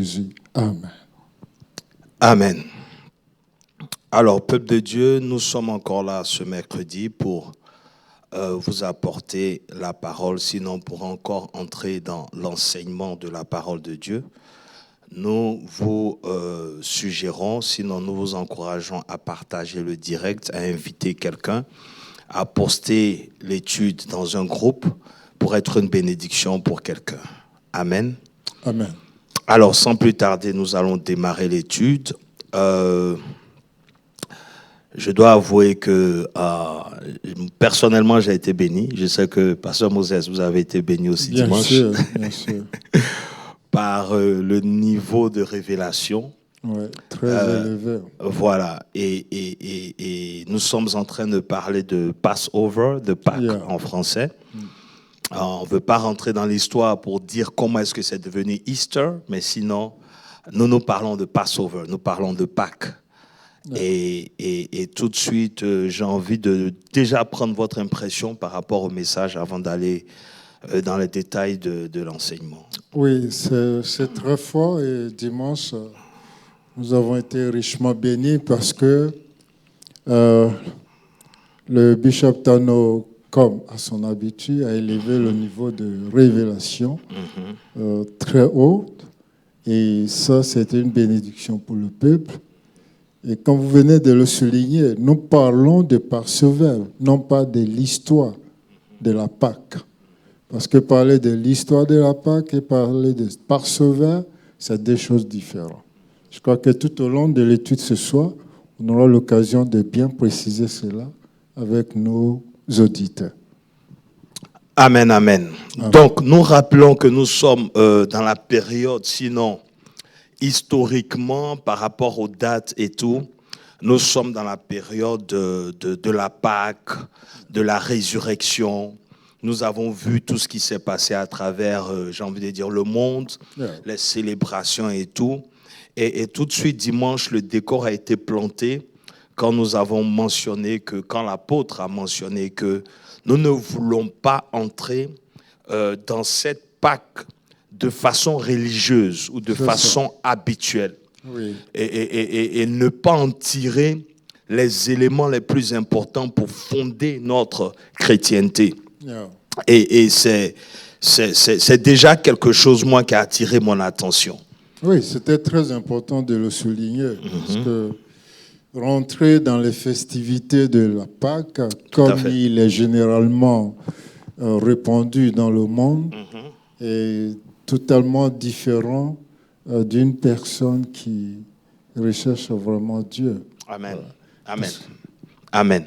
Jésus. Amen. Amen. Alors, peuple de Dieu, nous sommes encore là ce mercredi pour vous apporter la parole, sinon pour encore entrer dans l'enseignement de la parole de Dieu. Nous vous suggérons, sinon nous vous encourageons à partager le direct, à inviter quelqu'un, à poster l'étude dans un groupe pour être une bénédiction pour quelqu'un. Amen. Amen. Alors, sans plus tarder, nous allons démarrer l'étude. Je dois avouer que personnellement, j'ai été béni. Je sais que, Pasteur Moses, vous avez été béni aussi Bien dimanche. sûr, bien sûr. Par le niveau de révélation. Oui, très élevé. Voilà. Et nous sommes en train de parler de Passover, de Pâques en français. Alors, on ne veut pas rentrer dans l'histoire pour dire comment est-ce que c'est devenu Easter, mais sinon, nous parlons de Passover, nous parlons de Pâques. Et tout de suite, j'ai envie de déjà prendre votre impression par rapport au message avant d'aller dans les détails de l'enseignement. Oui, c'est très fort et dimanche, nous avons été richement bénis parce que le bishop Tano, comme à son habitude, a élevé le niveau de révélation très haut. Et ça, c'était une bénédiction pour le peuple. Et comme vous venez de le souligner, nous parlons de Passover, non pas de l'histoire de la Pâque. Parce que parler de l'histoire de la Pâque et parler de Passover, c'est deux choses différentes. Je crois que tout au long de l'étude ce soir, on aura l'occasion de bien préciser cela avec nos auditeurs. Amen, amen. Donc, nous rappelons que nous sommes dans la période, sinon historiquement, par rapport aux dates et tout, nous sommes dans la période de la Pâque, de la résurrection. Nous avons vu tout ce qui s'est passé à travers, j'ai envie de dire, le monde, les célébrations et tout. Et tout de suite, dimanche, le décor a été planté quand nous avons mentionné que, quand l'apôtre a mentionné que nous ne voulons pas entrer dans cette Pâque de façon religieuse ou de façon habituelle. Oui. Et ne pas en tirer les éléments les plus importants pour fonder notre chrétienté. Et c'est déjà quelque chose, moi, qui a attiré mon attention. Oui, c'était très important de le souligner, parce que rentrer dans les festivités de la Pâque, comme il est généralement répandu dans le monde, est totalement différent d'une personne qui recherche vraiment Dieu. Amen. Amen. Amen.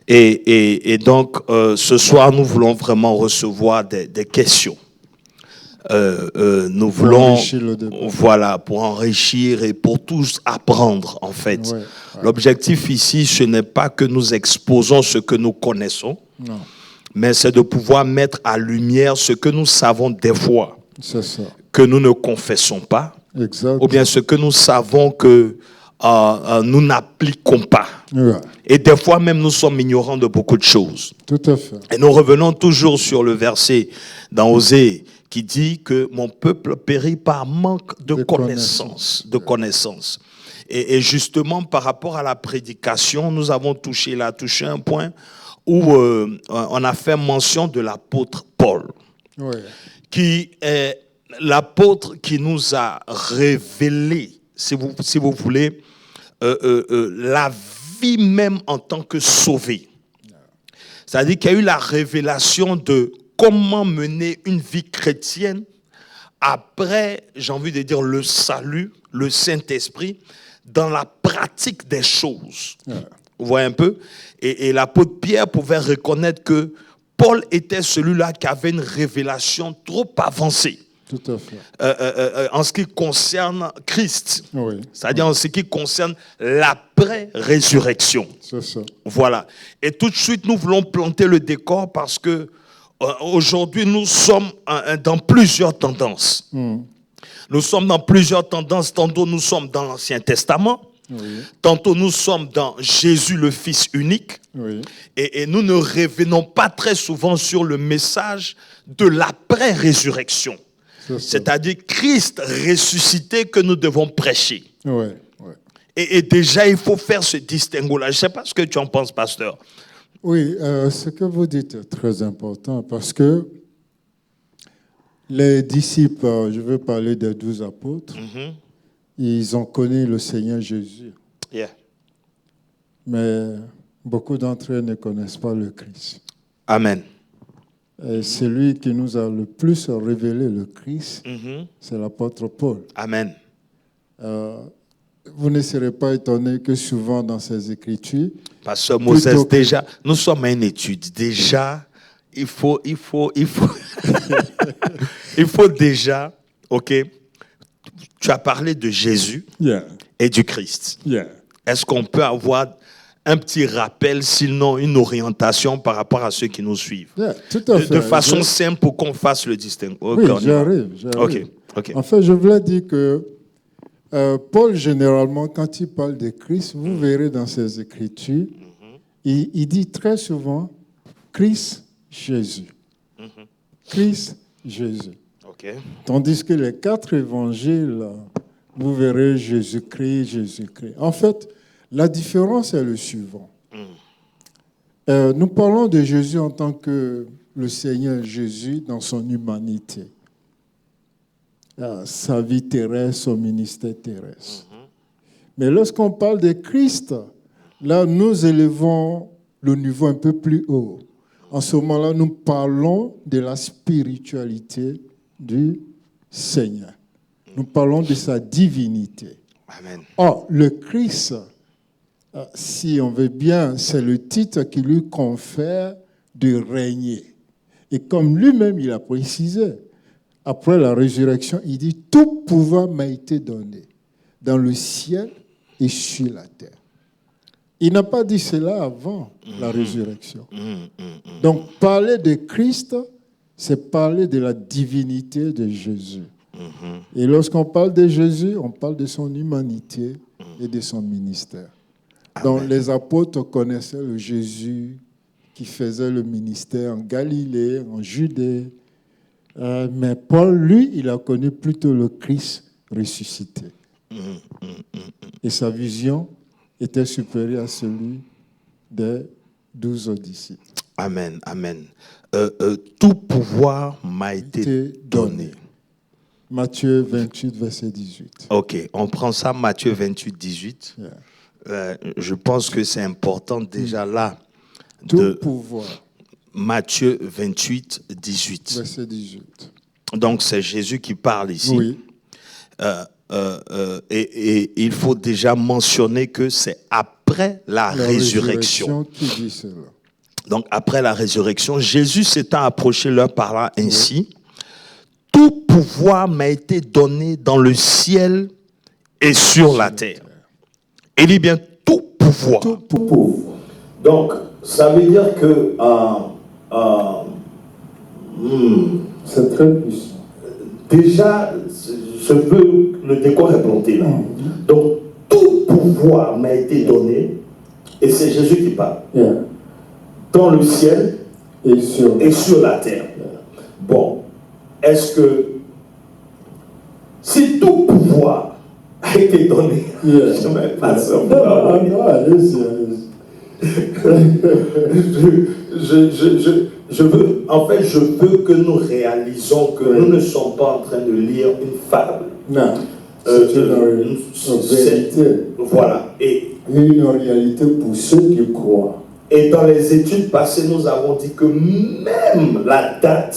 Et donc, ce soir, nous voulons vraiment recevoir des questions. Nous voulons, voilà, pour enrichir et pour tous apprendre, en fait. Ouais. L'objectif ici, ce n'est pas que nous exposons ce que nous connaissons, mais c'est de pouvoir mettre à lumière ce que nous savons des fois, que nous ne confessons pas, ou bien ce que nous savons que nous n'appliquons pas. Et des fois même, nous sommes ignorants de beaucoup de choses. Tout à fait. Et nous revenons toujours sur le verset dans Osée qui dit que mon peuple périt par manque de connaissance. Et justement, par rapport à la prédication, nous avons touché un point où on a fait mention de l'apôtre Paul, qui est l'apôtre qui nous a révélé, si vous voulez, la vie même en tant que sauvé. C'est-à-dire qu'il y a eu la révélation de comment mener une vie chrétienne après, j'ai envie de dire, le salut, le Saint-Esprit, dans la pratique des choses. Vous voyez un peu ? Et l'apôtre Pierre pouvait reconnaître que Paul était celui-là qui avait une révélation trop avancée. Tout à fait. En ce qui concerne Christ, c'est-à-dire en ce qui concerne l'après-résurrection. C'est ça. Voilà. Et tout de suite, nous voulons planter le décor parce que aujourd'hui, nous sommes dans plusieurs tendances. Nous sommes dans plusieurs tendances. Tantôt, nous sommes dans l'Ancien Testament. Tantôt, nous sommes dans Jésus, le Fils unique. Et nous ne revenons pas très souvent sur le message de l'après-résurrection. C'est-à-dire Christ ressuscité que nous devons prêcher. Ouais. Et déjà, il faut faire ce distinguo-là. Je ne sais pas ce que tu en penses, pasteur. Oui, ce que vous dites est très important parce que les disciples, je veux parler des 12 apôtres, ils ont connu le Seigneur Jésus. Yeah. Mais beaucoup d'entre eux ne connaissent pas le Christ. Amen. Et celui qui nous a le plus révélé le Christ, c'est l'apôtre Paul. Amen. Vous ne serez pas étonné que souvent dans ces Écritures... Pasteur Moses, déjà, nous sommes à une étude. Déjà, il faut il faut déjà, ok, tu as parlé de Jésus et du Christ. Est-ce qu'on peut avoir un petit rappel, sinon une orientation par rapport à ceux qui nous suivent? Tout à fait. De façon simple pour qu'on fasse le distinguo. Oui, j'arrive. Ok. En fait, je voulais dire que Paul, généralement, quand il parle de Christ, vous verrez dans ses Écritures, il dit très souvent Christ, Jésus. Christ, Jésus. Okay. Tandis que les 4 évangiles, vous verrez Jésus-Christ, Jésus-Christ. En fait, la différence est le suivant. Nous parlons de Jésus en tant que le Seigneur Jésus dans son humanité. Sa vie terrestre, son ministère terrestre. Mais lorsqu'on parle de Christ, là, nous élevons le niveau un peu plus haut. En ce moment-là, nous parlons de la spiritualité du Seigneur. Nous parlons de sa divinité. Amen. Or, le Christ, si on veut bien, c'est le titre qui lui confère de régner. Et comme lui-même, il a précisé, après la résurrection, il dit « Tout pouvoir m'a été donné dans le ciel et sur la terre ». Il n'a pas dit cela avant la résurrection. Donc, parler de Christ, c'est parler de la divinité de Jésus. Et lorsqu'on parle de Jésus, on parle de son humanité et de son ministère. Donc, les apôtres connaissaient le Jésus qui faisait le ministère en Galilée, en Judée. Mais Paul, lui, il a connu plutôt le Christ ressuscité. Et sa vision était supérieure à celui des 12 disciples. Amen, amen. Tout pouvoir m'a été donné. Matthieu 28, verset 18. Ok, on prend ça, Matthieu 28, 18. Je pense que c'est important déjà là. Tout pouvoir. Matthieu 28, 18. Verset 18. Donc c'est Jésus qui parle ici. Oui. Et il faut déjà mentionner que c'est après la résurrection qui dit cela. Donc après la résurrection, Jésus s'étant approché leur parlant ainsi, tout pouvoir m'a été donné dans le ciel et sur la terre. Il dit bien tout pouvoir. Tout pouvoir. Donc ça veut dire que c'est très puissant. Déjà, je veux, le décor est planté là. Donc, tout pouvoir m'a été donné, et c'est Jésus qui parle, dans le ciel et sur la terre. Bon, est-ce que si tout pouvoir a été donné, je ne vais pas ça. Je veux que nous réalisons que nous ne sommes pas en train de lire une fable. Non, c'est une vérité. Voilà. Et une réalité pour ceux qui croient. Et dans les études passées, nous avons dit que même la date,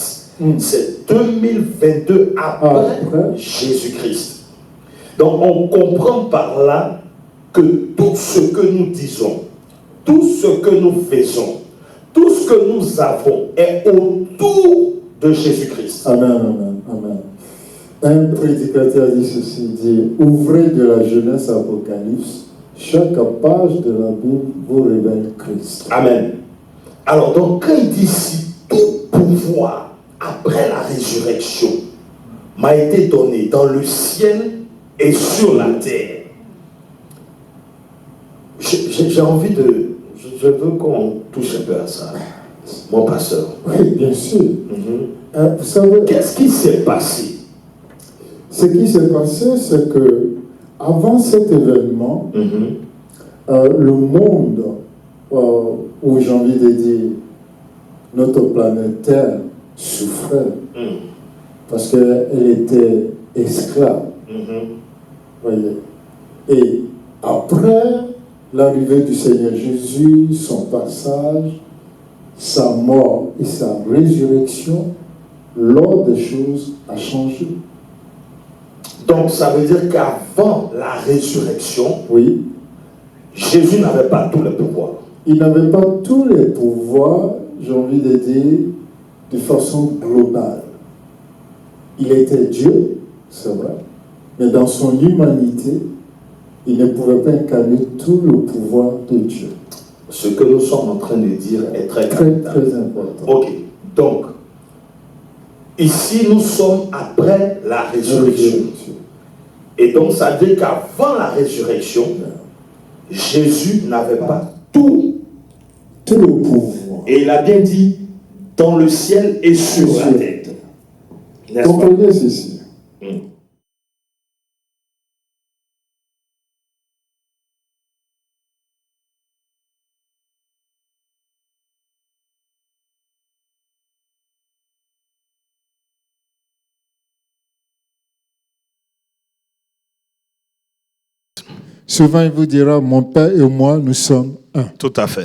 c'est 2022 après Jésus-Christ. Donc on comprend par là que tout ce que nous disons, tout ce que nous faisons, tout ce que nous avons est autour de Jésus-Christ. Amen, amen, amen. Un prédicateur dit ceci, dit « Ouvrez de la Genèse à Apocalypse, chaque page de la Bible vous révèle Christ. » Amen. Alors, donc, quand il dit ici, tout pouvoir après la résurrection m'a été donné dans le ciel et sur la terre. J'ai envie de... Je veux qu'on touche un peu à ça. Mon pasteur. Oui, bien sûr. Vous savez... Qu'est-ce qui s'est passé Ce qui s'est passé, c'est que avant cet événement, le monde, où j'ai envie de dire, notre planète Terre souffrait parce qu'elle était esclave. Voyez. Et après l'arrivée du Seigneur Jésus, son passage, sa mort et sa résurrection, l'ordre des choses a changé. Donc ça veut dire qu'avant la résurrection, oui, Jésus n'avait pas tous les pouvoirs. Il n'avait pas tous les pouvoirs, j'ai envie de dire, de façon globale. Il était Dieu, c'est vrai, mais dans son humanité, il ne pouvait pas incarner tout le pouvoir de Dieu. Ce que nous sommes en train de dire est très important. Ok, donc, ici nous sommes après la résurrection. Et donc ça veut dire qu'avant la résurrection, Jésus n'avait pas tout le pouvoir. Et il a bien dit, dans le ciel et sur la terre. Comprenez ceci. Souvent, il vous dira, mon Père et moi, nous sommes un. Tout à fait.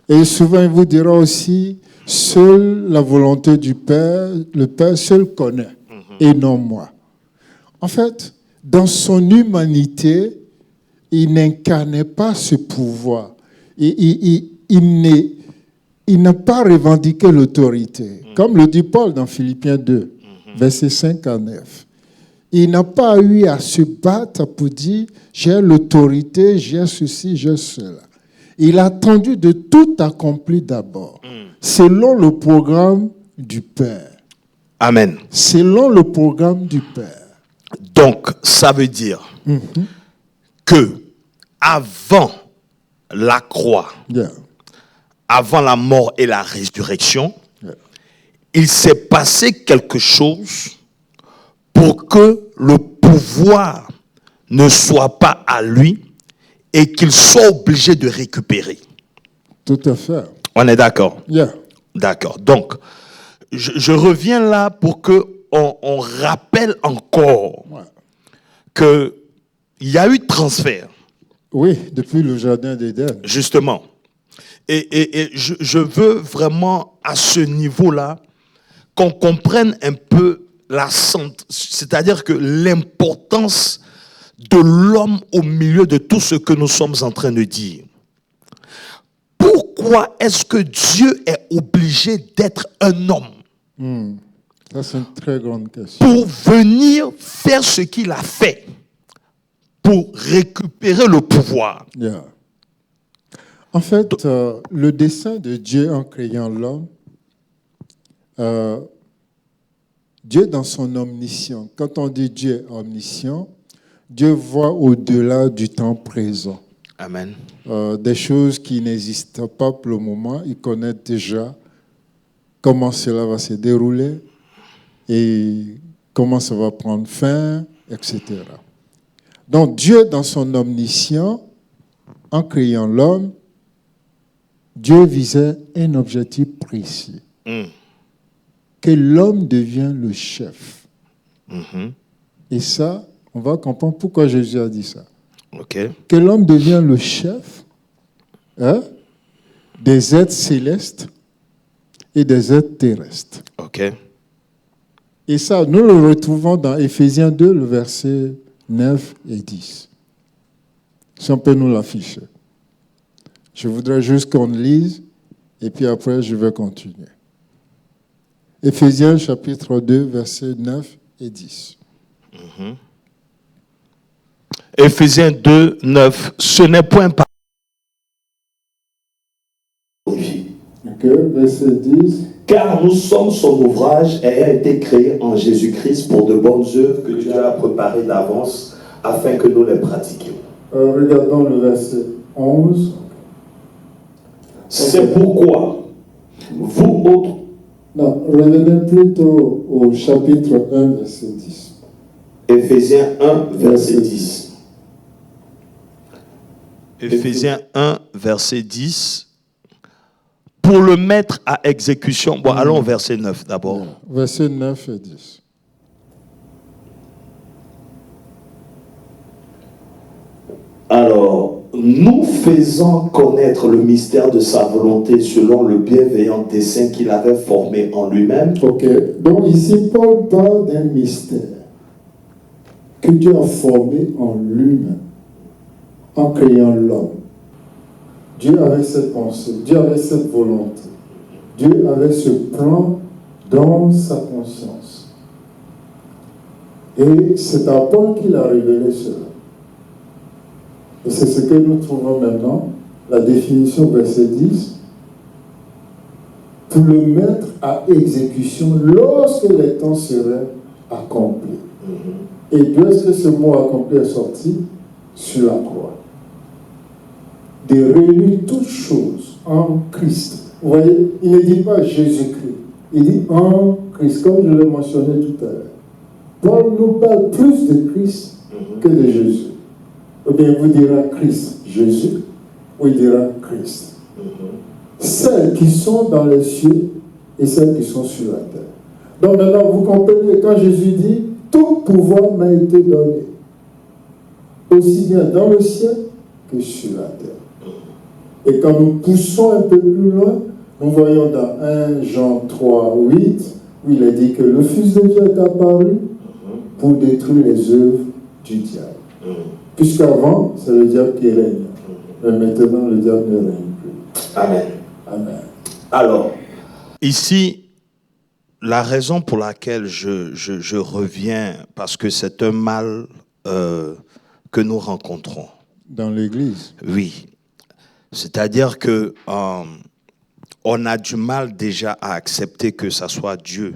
Et souvent, il vous dira aussi, seule la volonté du Père, le Père seul connaît, et non moi. En fait, dans son humanité, il n'incarnait pas ce pouvoir. Il n'a pas revendiqué l'autorité. Comme le dit Paul dans Philippiens 2, versets 5 à 9. Il n'a pas eu à se battre pour dire « j'ai l'autorité, j'ai ceci, j'ai cela ». Il a attendu de tout accomplir d'abord, selon le programme du Père. Amen. Selon le programme du Père. Donc, ça veut dire que avant la croix, avant la mort et la résurrection, il s'est passé quelque chose pour que le pouvoir ne soit pas à lui et qu'il soit obligé de récupérer. Tout à fait. On est d'accord? Yeah. D'accord. Donc, je reviens là pour qu'on rappelle encore qu'il y a eu transfert. Oui, depuis le jardin d'Éden. Justement. Et je veux vraiment, à ce niveau-là, qu'on comprenne un peu c'est-à-dire que l'importance de l'homme au milieu de tout ce que nous sommes en train de dire. Pourquoi est-ce que Dieu est obligé d'être un homme? Ça, c'est une très grande question. Pour venir faire ce qu'il a fait, pour récupérer le pouvoir. Yeah. En fait, le dessein de Dieu en créant l'homme, Dieu dans son omniscience, quand on dit Dieu omniscient, Dieu voit au-delà du temps présent. Amen. Des choses qui n'existent pas pour le moment, il connaît déjà comment cela va se dérouler et comment ça va prendre fin, etc. Donc Dieu dans son omniscience, en créant l'homme, Dieu visait un objectif précis. Que l'homme devienne le chef. Et ça, on va comprendre pourquoi Jésus a dit ça. Okay. Que l'homme devienne le chef des êtres célestes et des êtres terrestres. Okay. Et ça, nous le retrouvons dans Éphésiens 2, le verset 9 et 10. Si on peut nous l'afficher. Je voudrais juste qu'on lise et puis après je vais continuer. Éphésiens chapitre 2, versets 9 et 10. Éphésiens 2, 9. Ce n'est point par... Verset 10. Car nous sommes son ouvrage ayant été créé en Jésus-Christ pour de bonnes œuvres que Dieu a préparées d'avance afin que nous les pratiquions. Regardons le verset 11. C'est pourquoi vous autres... Non, revenez plutôt au chapitre 1, verset 10. Éphésiens 1, verset 10. Éphésiens 1, verset 10. Pour le mettre à exécution. Bon, allons au verset 9 d'abord. Yeah. Verset 9 et 10. Alors, nous faisons connaître le mystère de sa volonté selon le bienveillant dessein qu'il avait formé en lui-même. Ok, donc ici, Paul parle d'un mystère que Dieu a formé en lui-même, en créant l'homme. Dieu avait cette pensée, Dieu avait cette volonté, Dieu avait ce plan dans sa conscience. Et c'est à Paul qu'il a révélé cela. Et c'est ce que nous trouvons maintenant, la définition verset 10, pour le mettre à exécution lorsque les temps seraient accomplis. Et d'où est-ce que ce mot accompli est sorti? Sur la croix. De réunir toutes choses en Christ. Vous voyez, il ne dit pas Jésus-Christ, il dit en Christ, comme je l'ai mentionné tout à l'heure. Paul nous parle plus de Christ que de Jésus. Ou bien vous dira Christ, Jésus, ou il dira Christ. Celles qui sont dans les cieux et celles qui sont sur la terre. Donc maintenant, vous comprenez, quand Jésus dit, tout pouvoir m'a été donné, aussi bien dans le ciel que sur la terre. Et quand nous poussons un peu plus loin, nous voyons dans 1 Jean 3, 8, où il est dit que le Fils de Dieu est apparu pour détruire les œuvres du diable. Puisqu'avant, c'est le diable qui règne. Mais maintenant, le diable ne règne plus. Amen. Amen. Alors, ici, la raison pour laquelle je reviens, parce que c'est un mal que nous rencontrons. Dans l'Église. Oui. C'est-à-dire que on a du mal déjà à accepter que ça soit Dieu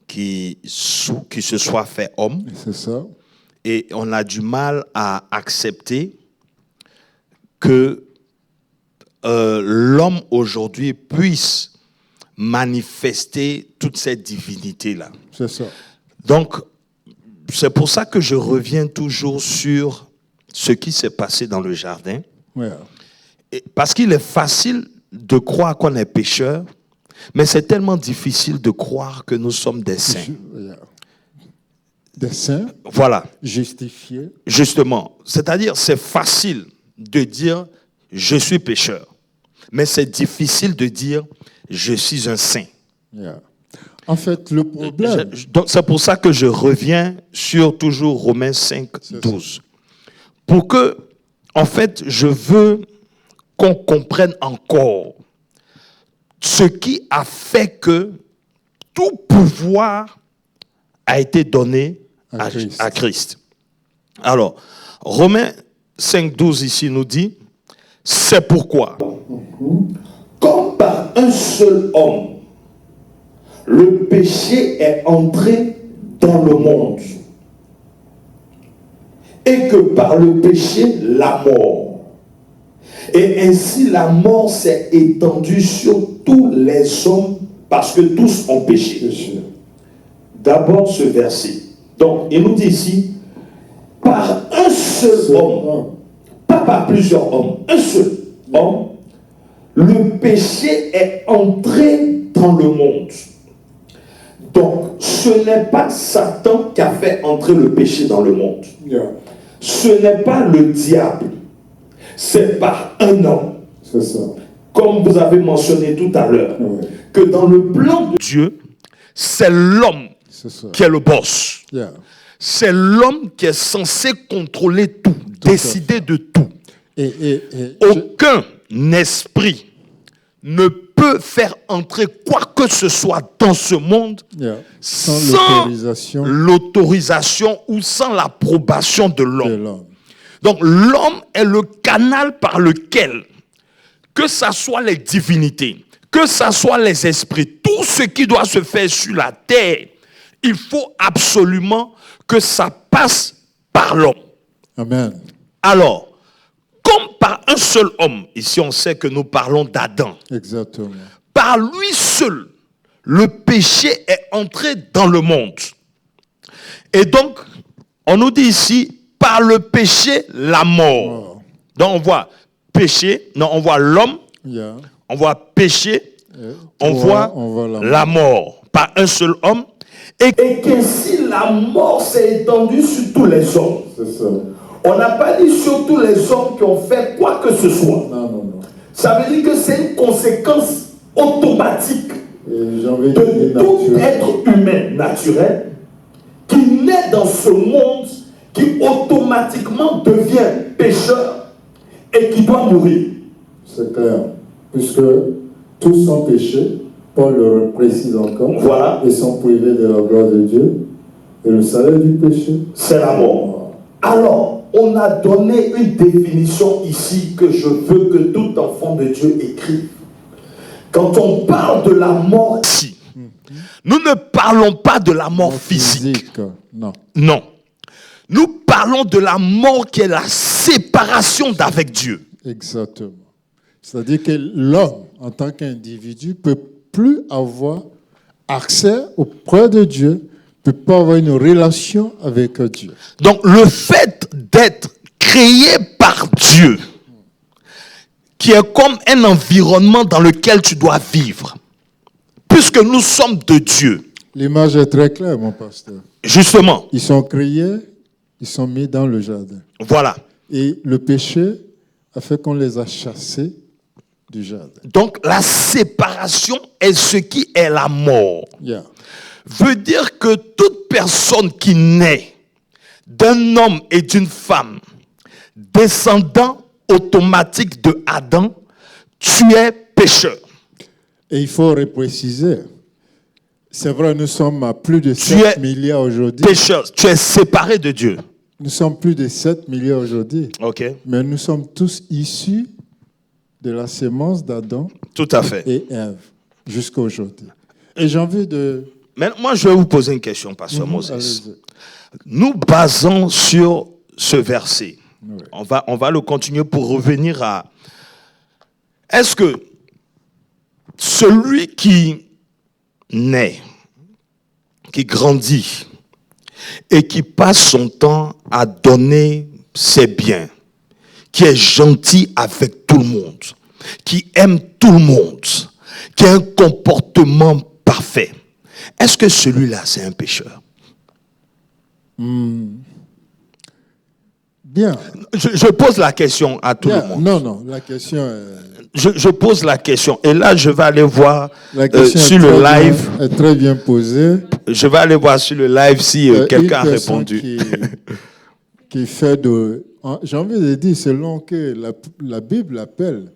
qui se soit fait homme. C'est ça. Et on a du mal à accepter que l'homme aujourd'hui puisse manifester toute cette divinité-là. C'est ça. Donc, c'est pour ça que je reviens toujours sur ce qui s'est passé dans le jardin. Ouais. Et parce qu'il est facile de croire qu'on est pécheur, mais c'est tellement difficile de croire que nous sommes des saints. Des saints. Voilà. Justifiés. Justement. C'est-à-dire, c'est facile de dire « je suis pécheur ». Mais c'est difficile de dire « je suis un saint ». Yeah. En fait, le problème... Donc, c'est pour ça que je reviens sur toujours Romains 5, 12. Pour que, en fait, je veux qu'on comprenne encore ce qui a fait que tout pouvoir a été donné à Christ. Alors, Romains 5, 12 ici nous dit, c'est pourquoi, comme par un seul homme, le péché est entré dans le monde, et que par le péché, la mort. Et ainsi la mort s'est étendue sur tous les hommes parce que tous ont péché. D'abord ce verset. Donc il nous dit ici, par un seul homme, pas par plusieurs hommes, un seul homme, le péché est entré dans le monde. Donc ce n'est pas Satan qui a fait entrer le péché dans le monde. Ce n'est pas le diable. C'est par un homme. C'est ça. Comme vous avez mentionné tout à l'heure, que dans le plan de Dieu, c'est l'homme qui est le boss. Yeah. C'est l'homme qui est censé contrôler tout, décider de tout. Aucun esprit ne peut faire entrer quoi que ce soit dans ce monde sans l'autorisation ou sans l'approbation de l'homme. Donc l'homme est le canal par lequel, que ce soit les divinités, que ce soit les esprits, tout ce qui doit se faire sur la terre, il faut absolument que ça passe par l'homme. Amen. Alors, comme par un seul homme, ici on sait que nous parlons d'Adam. Exactement. Par lui seul, le péché est entré dans le monde. Et donc, on nous dit ici, par le péché, la mort. Donc on voit péché, non, on voit l'homme, on voit péché, on voit la mort par un seul homme. Et qu'ainsi la mort s'est étendue sur tous les hommes. C'est ça. On n'a pas dit sur tous les hommes qui ont fait quoi que ce soit. Non. Ça veut dire que c'est une conséquence automatique de tout être humain naturel qui naît dans ce monde, qui automatiquement devient pécheur et qui doit mourir. C'est clair. Puisque tous sont péchés, Paul le précise encore, voilà. Ils sont privés de la gloire de Dieu. Et le salaire du péché, c'est la mort. Alors, on a donné une définition ici que je veux que tout enfant de Dieu écrive. Quand on parle de la mort ici, nous ne parlons pas de la mort physique. Non. Non. Nous parlons de la mort qui est la séparation d'avec Dieu. Exactement. C'est-à-dire que l'homme, en tant qu'individu, ne peut plus avoir accès auprès de Dieu, ne peut pas avoir une relation avec Dieu. Donc le fait d'être créé par Dieu, qui est comme un environnement dans lequel tu dois vivre, puisque nous sommes de Dieu. L'image est très claire, mon pasteur. Justement. Ils sont créés, ils sont mis dans le jardin. Voilà. Et le péché a fait qu'on les a chassés du jardin. Donc la séparation est ce qui est la mort. Veut dire que toute personne qui naît d'un homme et d'une femme, descendant automatique de Adam, tu es pécheur. Et il faut repréciser. C'est vrai, nous sommes à plus de 7 milliards aujourd'hui. Pécheur, tu es séparé de Dieu. Nous sommes plus de 7 milliards aujourd'hui. Ok. Mais nous sommes tous issus de la sémence d'Adam. Tout à fait. Et Ève, jusqu'à aujourd'hui. Et j'ai envie de... Mais moi, je vais vous poser une question, pasteur Moses. Nous basons sur ce verset. Oui. On va le continuer pour revenir à... Est-ce que celui qui naît, qui grandit et qui passe son temps à donner ses biens, qui est gentil avec tout le monde, qui aime tout le monde, qui a un comportement parfait, est-ce que celui-là, c'est un pécheur? Bien. Je pose la question à tout le monde. Non, la question est... Je pose la question. Et là, je vais aller voir sur le live. Elle est très bien posée. Je vais aller voir sur le live si quelqu'un a répondu. Qui fait de... J'ai envie de dire, selon que la Bible appelle,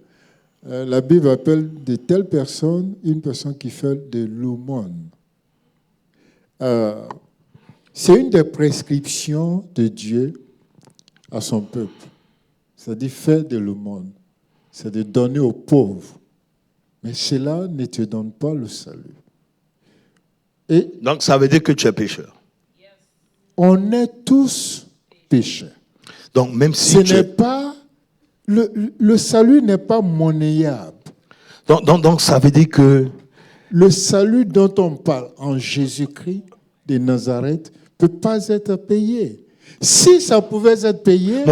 de telle personne une personne qui fait de l'aumône. C'est une des prescriptions de Dieu à son peuple. C'est-à-dire faire de l'aumône. C'est de donner aux pauvres. Mais cela ne te donne pas le salut. Et donc ça veut dire que tu es pécheur. On est tous pécheurs. Donc même si ce n'est pas... Le salut n'est pas monnayable. Donc ça veut dire que... Le salut dont on parle en Jésus-Christ de Nazareth ne peut pas être payé. Si ça pouvait être payé,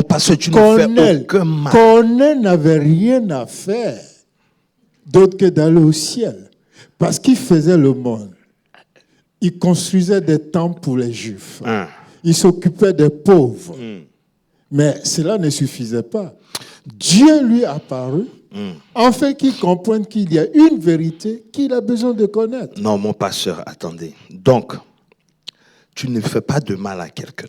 Corneille n'avait rien à faire d'autre que d'aller au ciel. Parce qu'il faisait le monde. Il construisait des temples pour les Juifs. Il s'occupait des pauvres. Mais cela ne suffisait pas. Dieu lui apparut, afin qu'il comprenne qu'il y a une vérité qu'il a besoin de connaître. Non, mon pasteur, attendez. Donc, tu ne fais pas de mal à quelqu'un.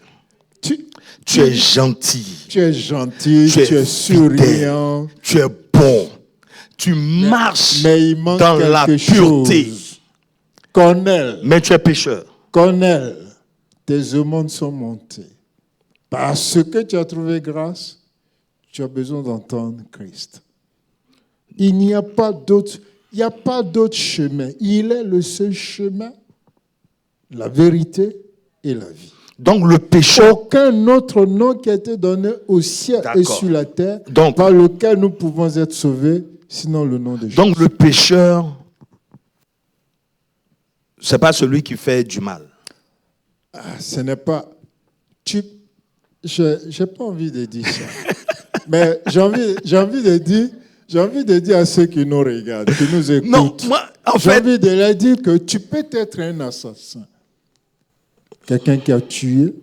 Tu es gentil. Tu es gentil, tu es souriant. Tu es bon. Tu marches dans la pureté. Corneille. Mais tu es pécheur. Corneille, tes aumônes sont montées. Parce que tu as trouvé grâce, tu as besoin d'entendre Christ. Il n'y a pas d'autre chemin. Il est le seul chemin, la vérité et la vie. Donc le pécheur... Aucun autre nom qui a été donné au ciel et sur la terre par lequel nous pouvons être sauvés, sinon le nom de Jésus. Donc le pécheur, ce n'est pas celui qui fait du mal. ce n'est pas... Je n'ai pas envie de dire ça. Mais j'ai envie de dire à ceux qui nous regardent, qui nous écoutent, Non, moi, j'ai envie de leur dire que tu peux être un assassin. Quelqu'un qui a tué,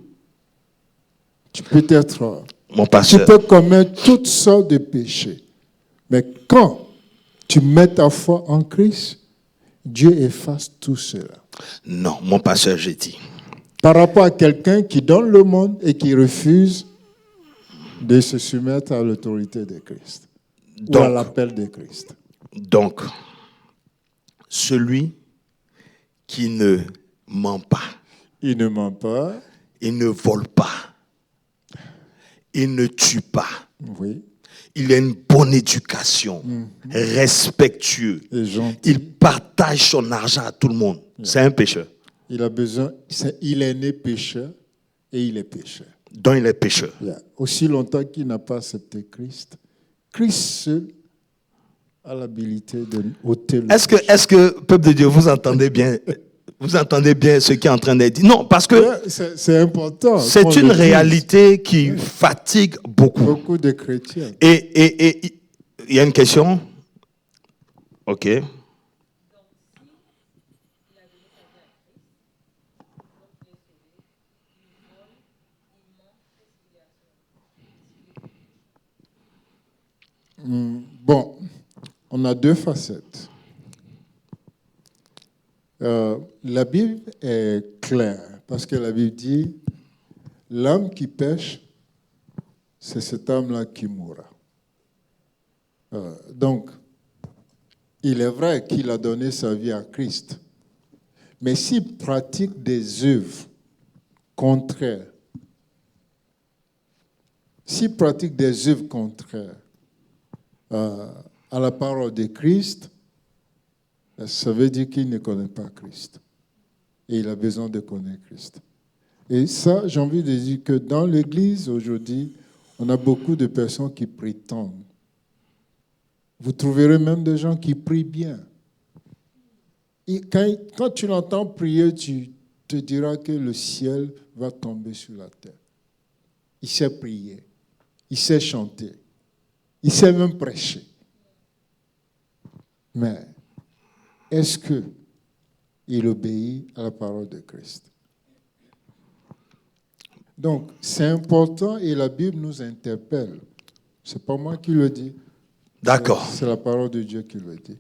tu peux être... mon pasteur, Tu peux commettre toutes sortes de péchés. Mais quand tu mets ta foi en Christ, Dieu efface tout cela. non, mon pasteur, j'ai dit. Par rapport à quelqu'un qui donne le monde et qui refuse de se soumettre à l'autorité de Christ ou à l'appel de Christ. Donc, celui qui ne ment pas, il ne ment pas, il ne vole pas, il ne tue pas, oui, il a une bonne éducation, respectueux, il partage son argent à tout le monde. C'est un pécheur. Il a besoin, il est né pécheur et il est pécheur. Donc il est pécheur. Aussi longtemps qu'il n'a pas accepté Christ, Christ seul a l'habilité de ôter le péché. Est-ce que, peuple de Dieu, vous entendez bien ce qui est en train d'être dit? Non, parce que c'est important. C'est une réalité qui fatigue beaucoup. Beaucoup de chrétiens. Et il y a une question? Ok. Bon, on a deux facettes. La Bible est claire parce que la Bible dit l'âme qui pêche, c'est cette âme-là qui mourra. Donc, il est vrai qu'il a donné sa vie à Christ, mais s'il pratique des œuvres contraires, à la parole de Christ, ça veut dire qu'il ne connaît pas Christ. Et il a besoin de connaître Christ. Et ça, j'ai envie de dire que dans l'Église, aujourd'hui, on a beaucoup de personnes qui prétendent. Vous trouverez même des gens qui prient bien. Et quand tu l'entends prier, tu te diras que le ciel va tomber sur la terre. Il sait prier. Il sait chanter. Il sait même prêcher. Mais est-ce qu'il obéit à la parole de Christ? Donc, c'est important et la Bible nous interpelle. Ce n'est pas moi qui le dis. D'accord. C'est la parole de Dieu qui le dit.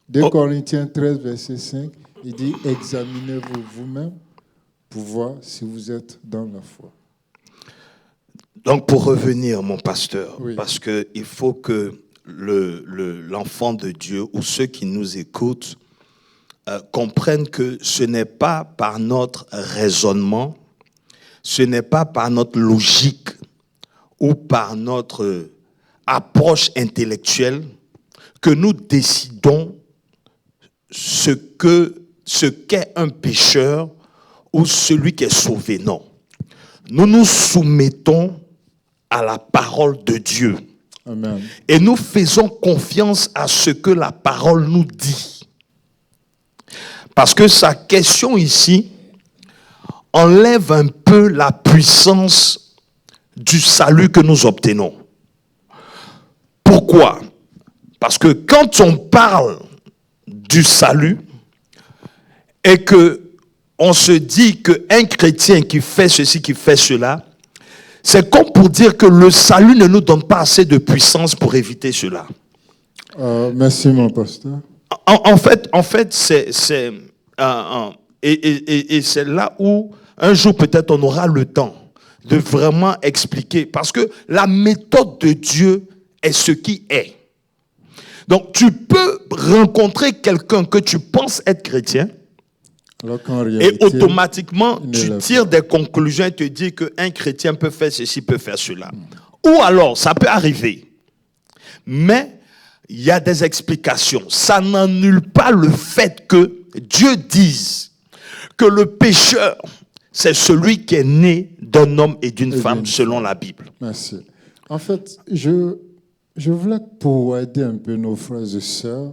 2 Corinthiens 13, verset 5, il dit « Examinez-vous vous-même pour voir si vous êtes dans la foi. » Donc, pour revenir, mon pasteur, oui. Parce qu'il faut que l'enfant de Dieu ou ceux qui nous écoutent comprennent que ce n'est pas par notre raisonnement, ce n'est pas par notre logique ou par notre approche intellectuelle que nous décidons ce qu'est un pécheur ou celui qui est sauvé. Non. Nous nous soumettons à la parole de Dieu. Amen. Et nous faisons confiance à ce que la parole nous dit. Parce que sa question ici enlève un peu la puissance du salut que nous obtenons. Pourquoi? Parce que quand on parle du salut et que on se dit qu'un chrétien qui fait ceci, qui fait cela, c'est comme pour dire que le salut ne nous donne pas assez de puissance pour éviter cela. Merci, mon pasteur. En fait, c'est là où un jour peut-être on aura le temps de vraiment expliquer, parce que la méthode de Dieu est ce qui est. Donc tu peux rencontrer quelqu'un que tu penses être chrétien, et automatiquement, tu tires des conclusions et te dis qu'un chrétien peut faire ceci, peut faire cela. Ou alors, ça peut arriver. Mais, il y a des explications. Ça n'annule pas le fait que Dieu dise que le pécheur, c'est celui qui est né d'un homme et d'une femme selon la Bible. Merci. En fait, je voulais pour aider un peu nos frères et sœurs,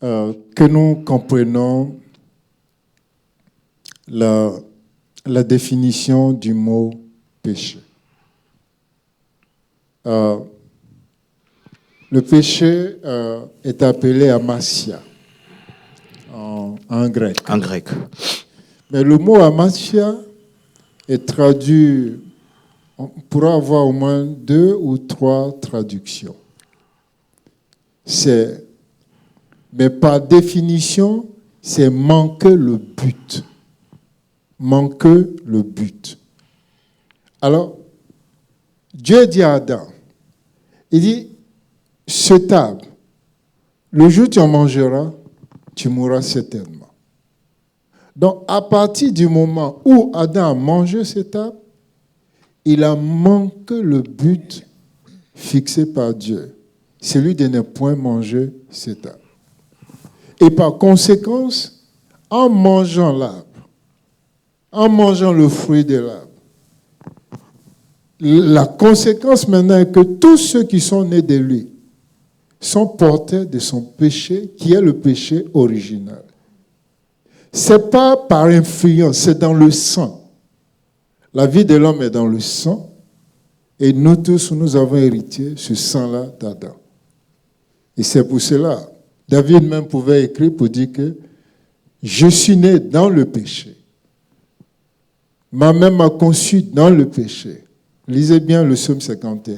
que nous comprenions la définition du mot péché. Le péché est appelé amasia en grec. En grec. Mais le mot amasia est traduit, on pourra avoir au moins 2 ou 3 traductions. Mais par définition, c'est manquer le but. Manquer le but. Alors, Dieu dit à Adam, il dit, cet arbre, le jour où tu en mangeras, tu mourras certainement. Donc, à partir du moment où Adam a mangé cet arbre, il a manqué le but fixé par Dieu, celui de ne point manger cet arbre. Et par conséquence, en mangeant l'arbre, en mangeant le fruit de l'arbre, la conséquence maintenant est que tous ceux qui sont nés de lui sont porteurs de son péché, qui est le péché original. Ce n'est pas par influence, c'est dans le sang. La vie de l'homme est dans le sang, et nous tous, nous avons hérité ce sang-là d'Adam. Et c'est pour cela, David même pouvait écrire pour dire que je suis né dans le péché. Ma mère m'a conçu dans le péché. Lisez bien le psaume 51.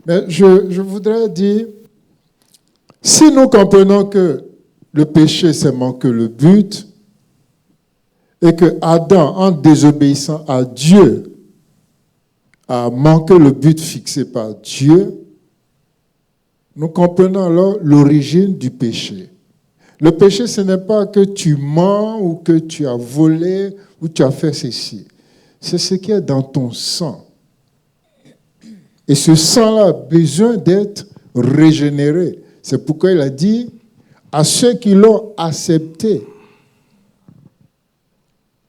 Mais je voudrais dire, si nous comprenons que le péché, c'est manquer le but, et que Adam, en désobéissant à Dieu, a manqué le but fixé par Dieu, nous comprenons alors l'origine du péché. Le péché, ce n'est pas que tu mens ou que tu as volé ou tu as fait ceci. C'est ce qui est dans ton sang. Et ce sang-là a besoin d'être régénéré. C'est pourquoi il a dit à ceux qui l'ont accepté,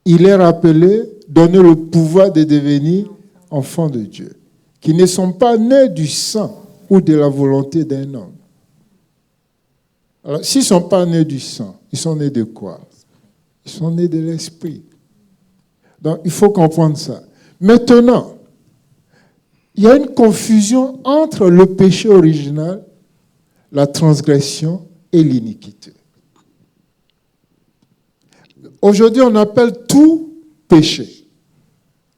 il est rappelé, donné le pouvoir de devenir enfants de Dieu, qui ne sont pas nés du sang ou de la volonté d'un homme. Alors, s'ils ne sont pas nés du sang, ils sont nés de quoi? Ils sont nés de l'esprit. Donc, il faut comprendre ça. Maintenant, il y a une confusion entre le péché original, la transgression et l'iniquité. Aujourd'hui, on appelle tout péché.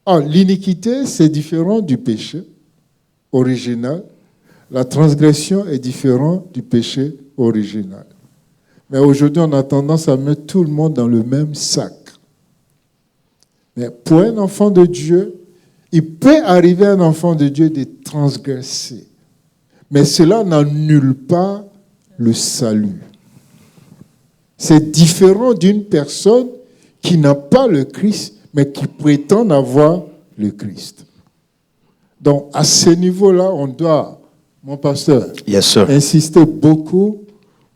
Or, l'iniquité, c'est différent du péché original. La transgression est différente du péché original. Mais aujourd'hui, on a tendance à mettre tout le monde dans le même sac. Mais pour un enfant de Dieu, il peut arriver à un enfant de Dieu de transgresser. Mais cela n'annule pas le salut. C'est différent d'une personne qui n'a pas le Christ, mais qui prétend avoir le Christ. Donc, à ce niveau-là, on doit, mon pasteur, insister beaucoup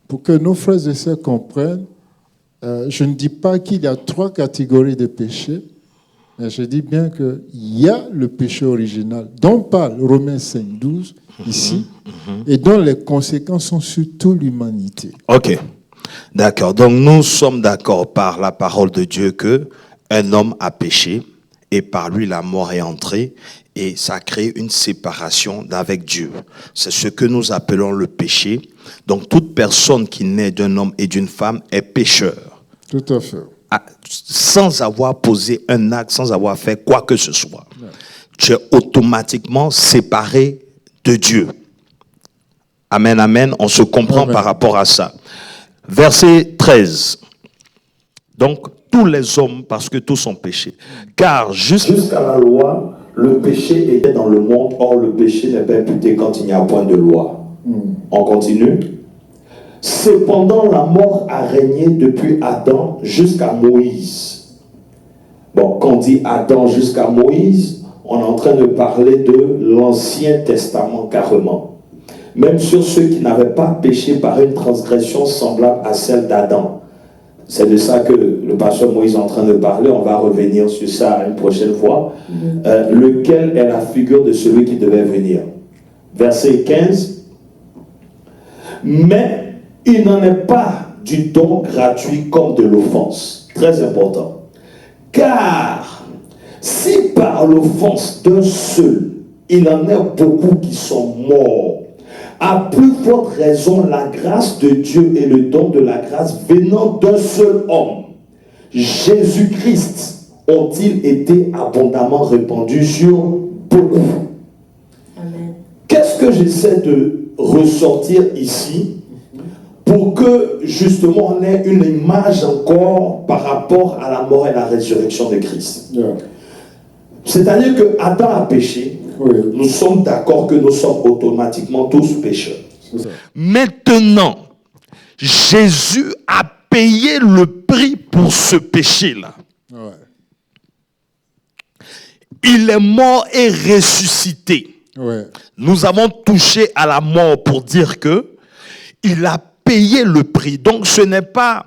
pour que nos frères et sœurs comprennent. Je ne dis pas qu'il y a 3 catégories de péchés, mais je dis bien qu'il y a le péché original, dont parle Romains 5:12 ici, et dont les conséquences sont sur toute l'humanité. Ok, d'accord. Donc nous sommes d'accord par la parole de Dieu que un homme a péché et par lui la mort est entrée et ça crée une séparation avec Dieu. C'est ce que nous appelons le péché. Donc toute personne qui naît d'un homme et d'une femme est pécheur. Tout à fait. Sans avoir posé un acte, sans avoir fait quoi que ce soit. Ouais. Tu es automatiquement séparé de Dieu. Amen, amen. On se comprend amen. Par rapport à ça. Verset 13. Donc, tous les hommes, parce que tous ont péché. Car jusqu'à la loi, le péché était dans le monde. Or, le péché n'est pas imputé quand il n'y a point de loi. On continue. Cependant, la mort a régné depuis Adam jusqu'à Moïse. Bon, quand on dit Adam jusqu'à Moïse, on est en train de parler de l'Ancien Testament carrément. Même sur ceux qui n'avaient pas péché par une transgression semblable à celle d'Adam. C'est de ça que le pasteur Moïse est en train de parler. On va revenir sur ça une prochaine fois. Lequel est la figure de celui qui devait venir. Verset 15. Mais il n'en est pas du don gratuit comme de l'offense. Très important. Car Si par l'offense d'un seul, il en est beaucoup qui sont morts, à plus forte raison, la grâce de Dieu et le don de la grâce venant d'un seul homme, Jésus-Christ, ont-ils été abondamment répandus sur beaucoup. Amen. Qu'est-ce que j'essaie de ressortir ici pour que justement on ait une image encore par rapport à la mort et la résurrection de Christ. Yeah. C'est-à-dire que Adam a péché. Oui. Nous sommes d'accord que nous sommes automatiquement tous pécheurs. Maintenant, Jésus a payé le prix pour ce péché-là. Ouais. Il est mort et ressuscité. Ouais. Nous avons touché à la mort pour dire que il a payé le prix. Donc ce n'est pas...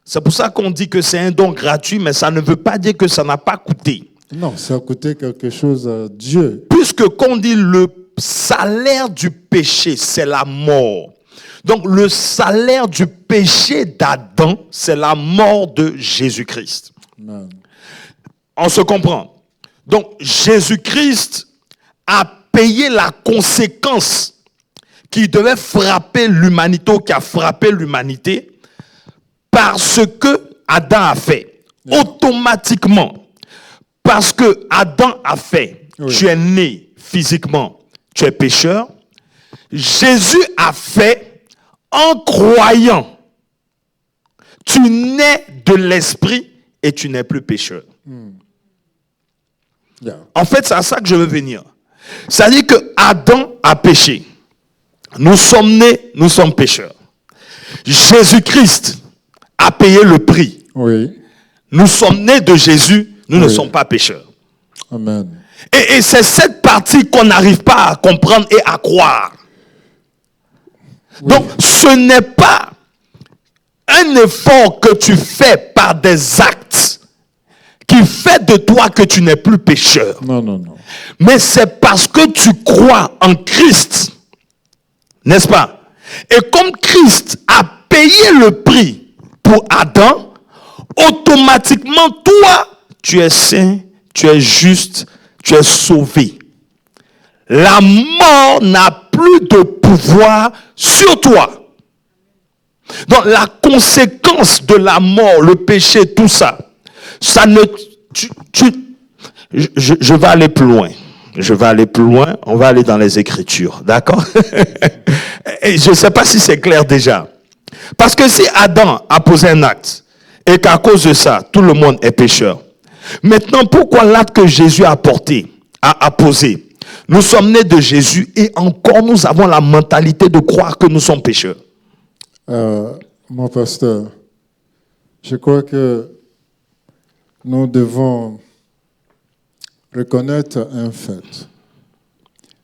C'est pour ça qu'on dit que c'est un don gratuit, mais ça ne veut pas dire que ça n'a pas coûté. Non, ça a coûté quelque chose à Dieu. Puisque qu'on dit le salaire du péché, c'est la mort. Donc le salaire du péché d'Adam, c'est la mort de Jésus-Christ. Amen. On se comprend. Donc Jésus-Christ a payé la conséquence qui devait frapper l'humanité ou qui a frappé l'humanité parce que Adam a fait. Oui. Automatiquement. Parce que Adam a fait. Oui. Tu es né physiquement, tu es pécheur. Jésus a fait en croyant. Tu nais de l'esprit et tu n'es plus pécheur. Yeah. En fait, c'est à ça que je veux venir. C'est-à-dire que Adam a péché. Nous sommes nés, nous sommes pécheurs. Jésus-Christ a payé le prix. Oui. Nous sommes nés de Jésus, nous ne sommes pas pécheurs. Amen. Et c'est cette partie qu'on n'arrive pas à comprendre et à croire. Oui. Donc, ce n'est pas un effort que tu fais par des actes qui fait de toi que tu n'es plus pécheur. Non, non, non. Mais c'est parce que tu crois en Christ. N'est-ce pas? Et comme Christ a payé le prix pour Adam, automatiquement, toi, tu es saint, tu es juste, tu es sauvé. La mort n'a plus de pouvoir sur toi. Donc, la conséquence de la mort, le péché, tout ça, ça ne... Je vais aller plus loin. Je vais aller plus loin, on va aller dans les Écritures, d'accord? Et je ne sais pas si c'est clair déjà. Parce que si Adam a posé un acte, et qu'à cause de ça, tout le monde est pécheur. Maintenant, pourquoi l'acte que Jésus a posé? Nous sommes nés de Jésus et encore nous avons la mentalité de croire que nous sommes pécheurs. Mon pasteur, je crois que nous devons reconnaître un fait.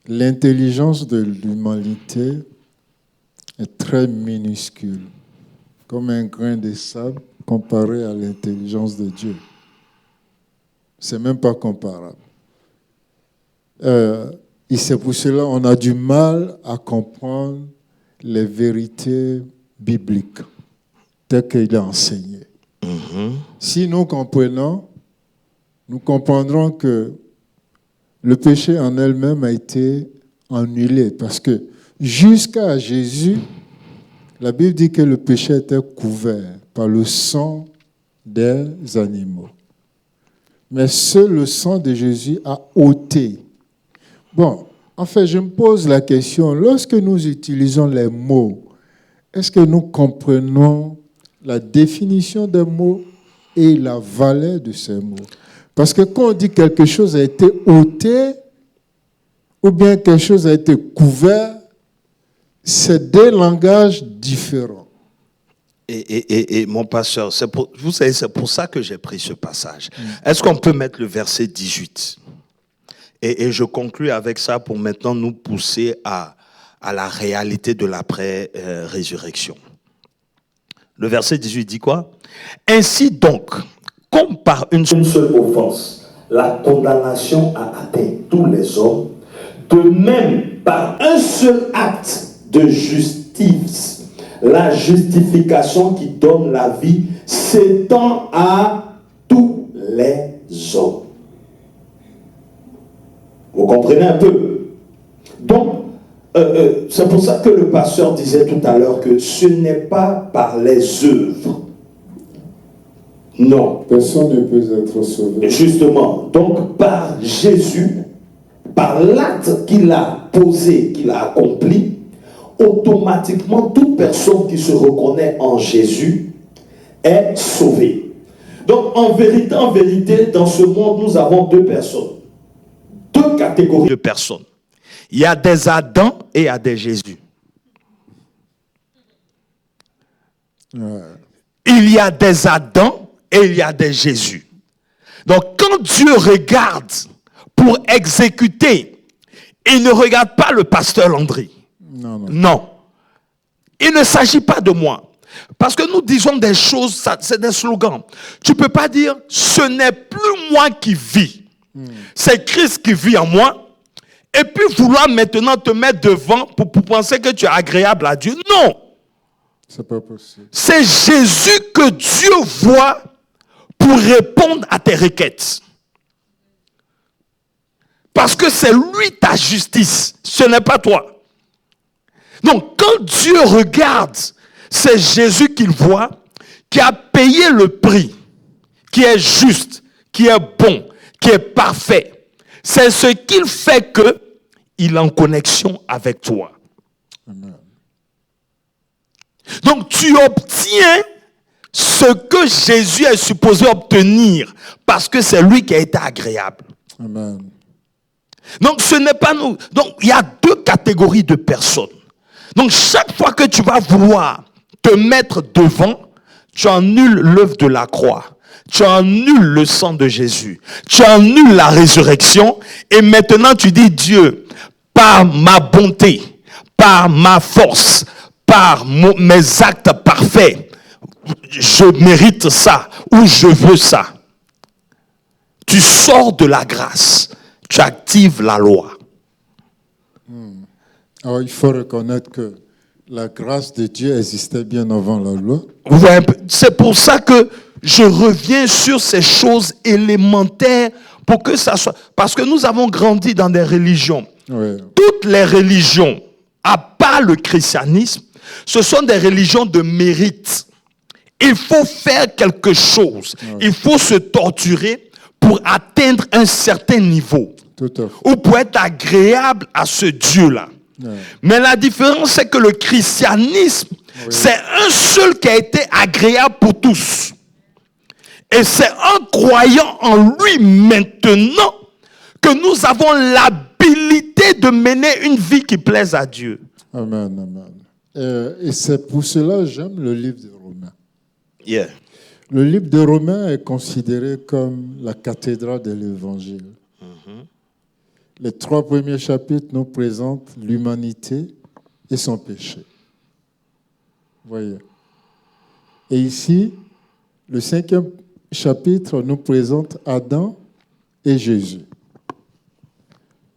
L'intelligence de l'humanité est très minuscule, comme un grain de sable comparé à l'intelligence de Dieu. C'est même pas comparable. Et c'est pour cela qu'on a du mal à comprendre les vérités bibliques telles qu'il est enseigné. Mm-hmm. Si nous comprenons, nous comprendrons que le péché en elle-même a été annulé parce que jusqu'à Jésus, la Bible dit que le péché était couvert par le sang des animaux. Mais seul le sang de Jésus a ôté. Bon, en fait, je me pose la question, lorsque nous utilisons les mots, est-ce que nous comprenons la définition des mots et la valeur de ces mots? Parce que quand on dit quelque chose a été ôté, ou bien quelque chose a été couvert, c'est deux langages différents. Et mon pasteur, vous savez, c'est pour ça que j'ai pris ce passage. Est-ce qu'on peut mettre le verset 18 ? Et je conclus avec ça pour maintenant nous pousser à la réalité de l'après-résurrection. Le verset 18 dit quoi ? Ainsi donc, comme par une seule offense, la condamnation a atteint tous les hommes, de même par un seul acte de justice, la justification qui donne la vie s'étend à tous les hommes. Vous comprenez un peu? Donc, c'est pour ça que le pasteur disait tout à l'heure que ce n'est pas par les œuvres. Non. Personne ne peut être sauvé. Justement, donc par Jésus, par l'acte qu'il a posé, qu'il a accompli, automatiquement, toute personne qui se reconnaît en Jésus est sauvée. Donc, en vérité, dans ce monde, nous avons deux personnes. Deux catégories de personnes. Il y a des Adam et il y a des Jésus. Ouais. Il y a des Adam et il y a des Jésus. Donc, quand Dieu regarde pour exécuter, il ne regarde pas le pasteur Landry. Non, non. Non. Il ne s'agit pas de moi. Parce que nous disons des choses, c'est des slogans. Tu ne peux pas dire, ce n'est plus moi qui vis. C'est Christ qui vit en moi. Et puis vouloir maintenant te mettre devant pour penser que tu es agréable à Dieu. Non. C'est pas possible. C'est Jésus que Dieu voit pour répondre à tes requêtes. Parce que c'est lui ta justice. Ce n'est pas toi. Donc quand Dieu regarde, c'est Jésus qu'il voit, qui a payé le prix, qui est juste, qui est bon, qui est parfait. C'est ce qu'il fait que il est en connexion avec toi. Amen. Donc tu obtiens ce que Jésus est supposé obtenir parce que c'est lui qui a été agréable. Amen. Donc ce n'est pas nous. Donc il y a deux catégories de personnes. Donc chaque fois que tu vas vouloir te mettre devant, tu annules l'œuvre de la croix. Tu annules le sang de Jésus. Tu annules la résurrection. Et maintenant, tu dis, Dieu, par ma bonté, par ma force, par mes actes parfaits, je mérite ça ou je veux ça. Tu sors de la grâce. Tu actives la loi. Alors, il faut reconnaître que la grâce de Dieu existait bien avant la loi. Ouais, c'est pour ça que je reviens sur ces choses élémentaires pour que ça soit... Parce que nous avons grandi dans des religions. Ouais. Toutes les religions, à part le christianisme, ce sont des religions de mérite. Il faut faire quelque chose. Ouais. Il faut se torturer pour atteindre un certain niveau. Tout à fait. Ou pour être agréable à ce Dieu-là. Ouais. Mais la différence, c'est que le christianisme, c'est un seul qui a été agréable pour tous. Et c'est en croyant en lui maintenant que nous avons l'habilité de mener une vie qui plaise à Dieu. Amen, amen. Et c'est pour cela que j'aime le livre de Romains. Yeah. Le livre de Romains est considéré comme la cathédrale de l'Évangile. Les 3 premiers chapitres nous présentent l'humanité et son péché. Voyez. Et ici, le 5e chapitre nous présente Adam et Jésus.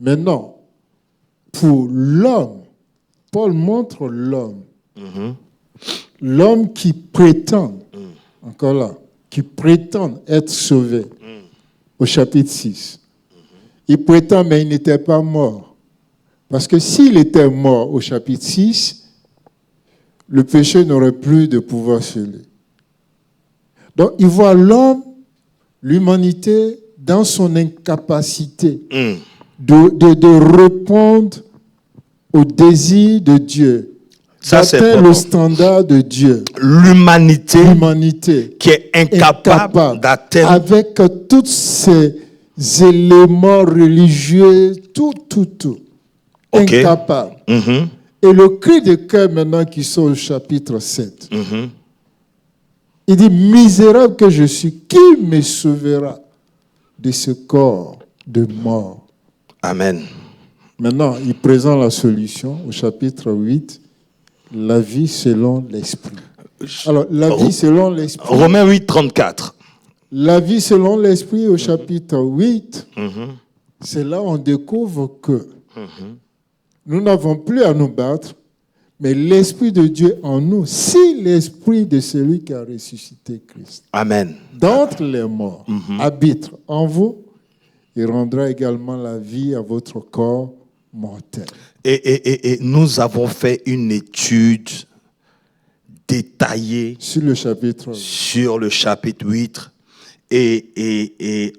Maintenant, pour l'homme, Paul montre l'homme. L'homme qui prétend, encore là, qui prétend être sauvé, au chapitre 6. Il prétend, mais il n'était pas mort. Parce que s'il était mort au chapitre 6, le péché n'aurait plus de pouvoir sur lui. Donc, il voit l'homme, l'humanité, dans son incapacité de répondre au désir de Dieu, d'atteindre le standard de Dieu. L'humanité qui est incapable d'atteindre. Avec tous ces éléments religieux, tout. Okay. Incapable. Et le cri de cœur maintenant qui sont au chapitre 7. Il dit, misérable que je suis, qui me sauvera de ce corps de mort? Amen. Maintenant, il présente la solution au chapitre 8, la vie selon l'esprit. Alors, la vie selon l'esprit. Romains 8, 34. La vie selon l'esprit au chapitre 8, c'est là où on découvre que nous n'avons plus à nous battre, mais l'Esprit de Dieu en nous, si l'Esprit de celui qui a ressuscité Christ, Amen. d'entre les morts, habite en vous, Il rendra également la vie à votre corps mortel. Et nous avons fait une étude détaillée sur le chapitre 8. Et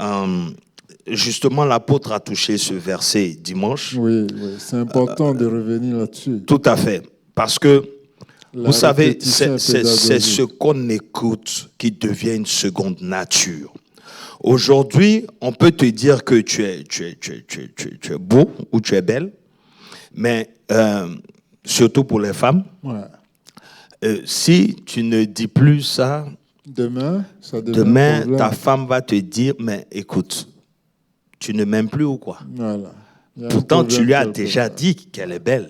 justement, l'apôtre a touché ce verset dimanche. Oui, c'est important de revenir là-dessus. Tout à fait. Parce que, vous savez, c'est ce qu'on écoute qui devient une seconde nature. Aujourd'hui, on peut te dire que tu es beau ou tu es belle, mais surtout pour les femmes, si tu ne dis plus ça, demain ta femme va te dire, mais écoute, tu ne m'aimes plus ou quoi? Voilà. Pourtant, tu lui as déjà dit qu'elle est belle,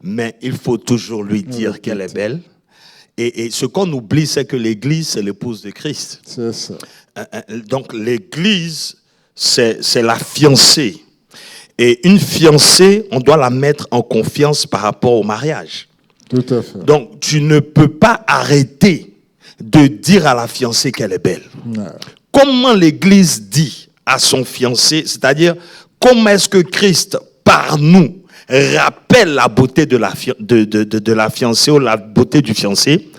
mais il faut toujours lui dire qu'elle est belle. Et ce qu'on oublie, c'est que l'Église, c'est l'épouse de Christ. C'est ça. Donc, l'Église, c'est la fiancée. Et une fiancée, on doit la mettre en confiance par rapport au mariage. Tout à fait. Donc, tu ne peux pas arrêter de dire à la fiancée qu'elle est belle. Non. Comment l'Église dit à son fiancé, c'est-à-dire, comment est-ce que Christ, par nous, rappelle la beauté de la fiancée ou la beauté du fiancé?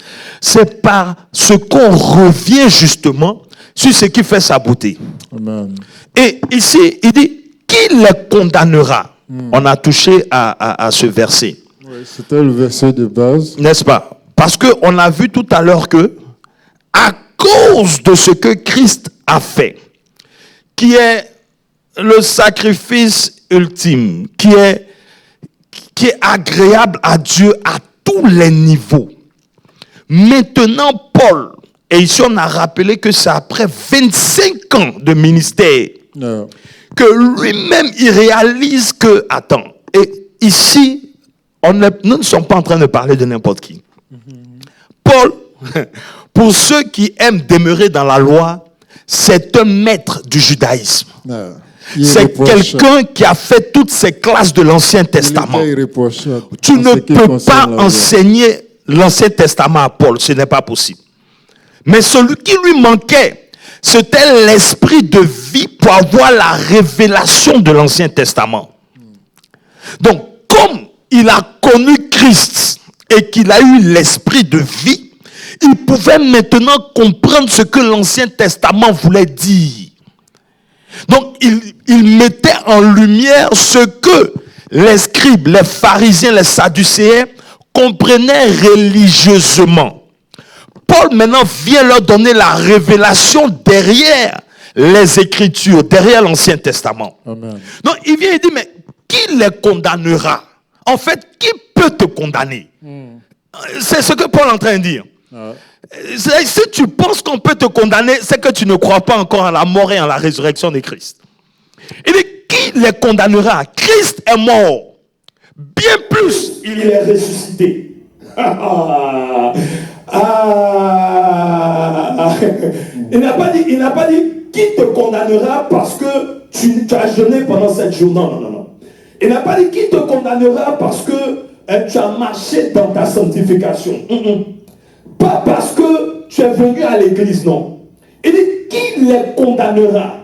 C'est par ce qu'on revient justement sur ce qui fait sa beauté. Amen. Et ici, il dit, qui les condamnera? On a touché à ce verset. Oui, c'était le verset de base. N'est-ce pas? Parce qu'on a vu tout à l'heure que, à cause de ce que Christ a fait, qui est le sacrifice ultime, qui est agréable à Dieu à tous les niveaux. Maintenant, Paul, et ici on a rappelé que c'est après 25 ans de ministère que lui-même il réalise que, attends, et ici, nous ne sommes pas en train de parler de n'importe qui. Paul, pour ceux qui aiment demeurer dans la loi, c'est un maître du judaïsme. C'est quelqu'un qui a fait toutes ces classes de l'Ancien Testament. Tu ne peux pas enseigner l'Ancien Testament à Paul, ce n'est pas possible. Mais celui qui lui manquait, c'était l'esprit de vie pour avoir la révélation de l'Ancien Testament. Donc, comme il a connu Christ et qu'il a eu l'esprit de vie, il pouvait maintenant comprendre ce que l'Ancien Testament voulait dire. Donc, il mettait en lumière ce que les scribes, les pharisiens, les sadducéens comprenaient religieusement. Paul maintenant vient leur donner la révélation derrière les Écritures, derrière l'Ancien Testament. Amen. Donc, il vient et dit, mais qui les condamnera? En fait, qui peut te condamner? C'est ce que Paul est en train de dire. Si tu penses qu'on peut te condamner, c'est que tu ne crois pas encore à la mort et à la résurrection de Christ. Il dit, qui les condamnera? Christ est mort. Bien plus, il est ressuscité. Il n'a pas dit qui te condamnera parce que tu as jeûné pendant 7 jours. Non. Il n'a pas dit qui te condamnera parce que tu as marché dans ta sanctification. Pas parce que tu es venu à l'église, non. Il dit qui les condamnera?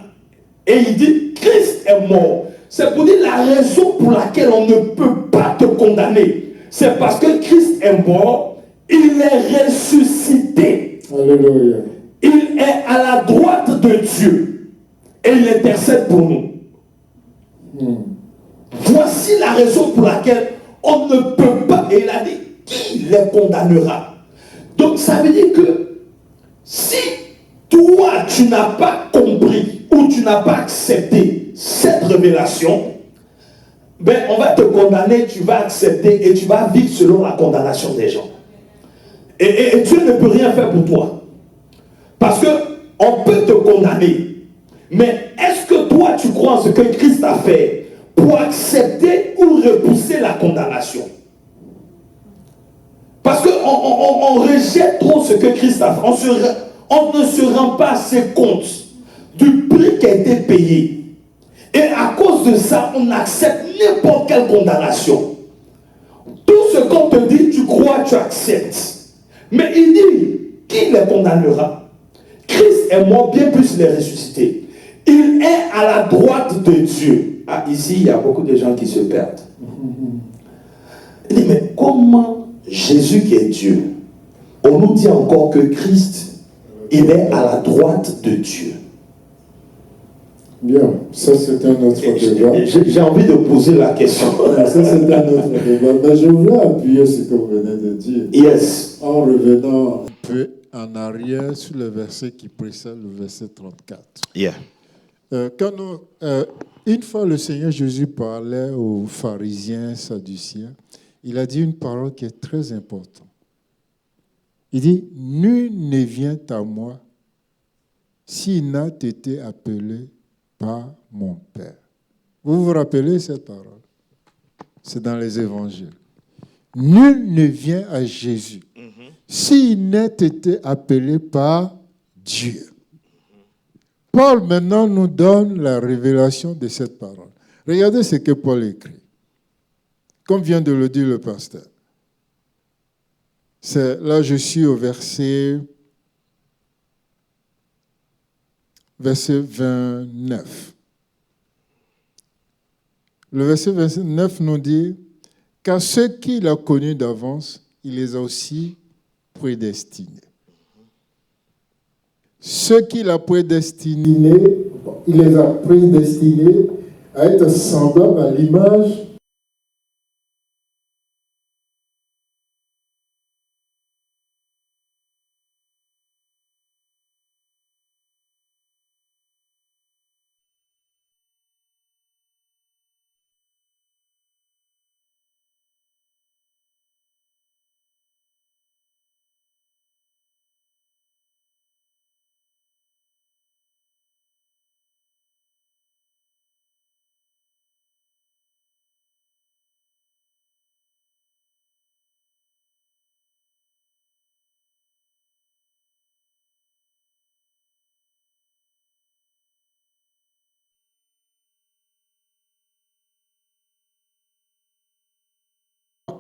Et il dit Christ est mort. C'est pour dire la raison pour laquelle on ne peut pas te condamner. C'est parce que Christ est mort, il est ressuscité. Alléluia. Il est à la droite de Dieu et il intercède pour nous. Voici la raison pour laquelle on ne peut pas. Et il a dit qui les condamnera? Donc ça veut dire que si toi tu n'as pas compris ou tu n'as pas accepté cette révélation, ben on va te condamner, tu vas accepter et tu vas vivre selon la condamnation des gens. Et Dieu ne peut rien faire pour toi. Parce que on peut te condamner. Mais est-ce que toi tu crois en ce que Christ a fait pour accepter ou repousser la condamnation? Parce qu'on rejette trop ce que Christ a fait. On ne se rend pas assez compte du prix qui a été payé. Et à cause de ça, on accepte n'importe quelle condamnation. Tout ce qu'on te dit, tu crois, tu acceptes. Mais il dit, qui les condamnera? Christ est mort, bien plus il est ressuscité. Il est à la droite de Dieu. Ah, ici, il y a beaucoup de gens qui se perdent. Il dit, mais comment Jésus qui est Dieu, on nous dit encore que Christ, il est à la droite de Dieu. Bien, ça c'est un autre débat. J'ai envie de poser la question. Ça c'est un autre débat. Mais je voulais appuyer ce que vous venez de dire. Yes. En revenant un peu en arrière sur le verset qui précède le verset 34. Yeah. Une fois le Seigneur Jésus parlait aux pharisiens, sadduciens, il a dit une parole qui est très importante. Il dit, nul ne vient à moi s'il n'a été appelé par mon Père. Vous vous rappelez cette parole? C'est dans les évangiles. Nul ne vient à Jésus s'il n'a été appelé par Dieu. Paul maintenant nous donne la révélation de cette parole. Regardez ce que Paul écrit. Comme vient de le dire le pasteur. Là, je suis au verset 29. Le verset 29 nous dit, « Car ceux qu'il a connus d'avance, il les a aussi prédestinés. » Ceux qu'il a prédestinés, il les a prédestinés à être semblables à l'image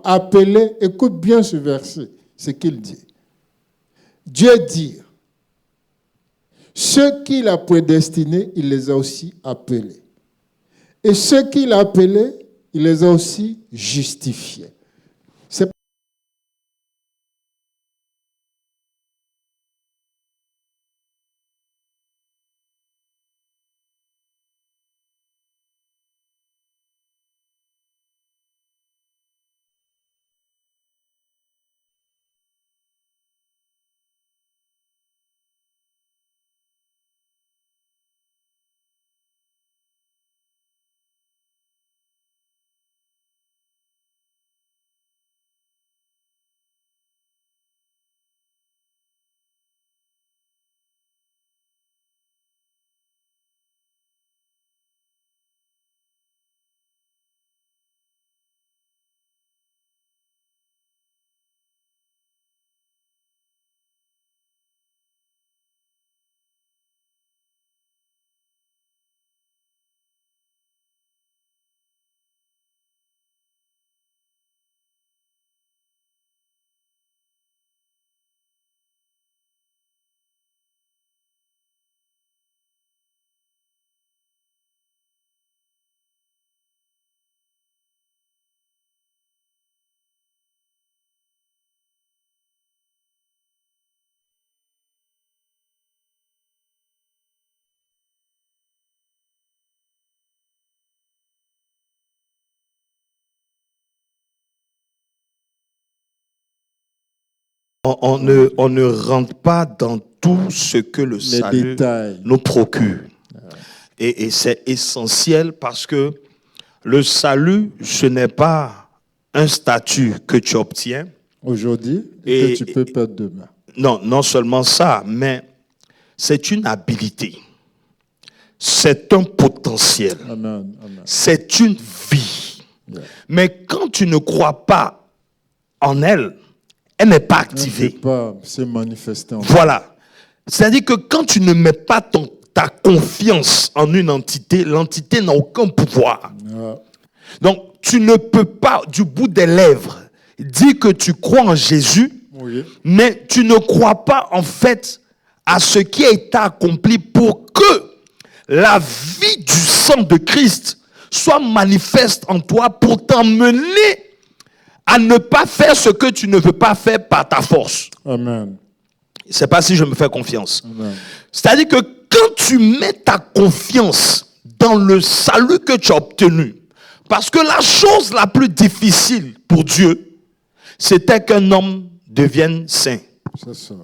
appelé. Écoute bien ce verset, ce qu'il dit. Dieu dit, ceux qu'il a prédestinés, il les a aussi appelés. Et ceux qu'il a appelés, il les a aussi justifiés. C'est On ne rentre pas dans tout ce que le salut nous procure. Et c'est essentiel parce que le salut, ce n'est pas un statut que tu obtiens aujourd'hui et que tu peux perdre demain. Non, non seulement ça, mais c'est une habilité. C'est un potentiel. Amen, amen. C'est une vie. Yeah. Mais quand tu ne crois pas en elle, elle n'est pas activée. Elle ne peut pas se manifester en voilà. C'est-à-dire que quand tu ne mets pas ta confiance en une entité, l'entité n'a aucun pouvoir. Yeah. Donc, tu ne peux pas, du bout des lèvres, dire que tu crois en Jésus, oui, mais tu ne crois pas en fait à ce qui a été accompli pour que la vie du sang de Christ soit manifeste en toi pour t'emmener à ne pas faire ce que tu ne veux pas faire par ta force. Amen. Je ne sais pas si je me fais confiance. Amen. C'est-à-dire que quand tu mets ta confiance dans le salut que tu as obtenu, parce que la chose la plus difficile pour Dieu, c'était qu'un homme devienne saint. C'est ça.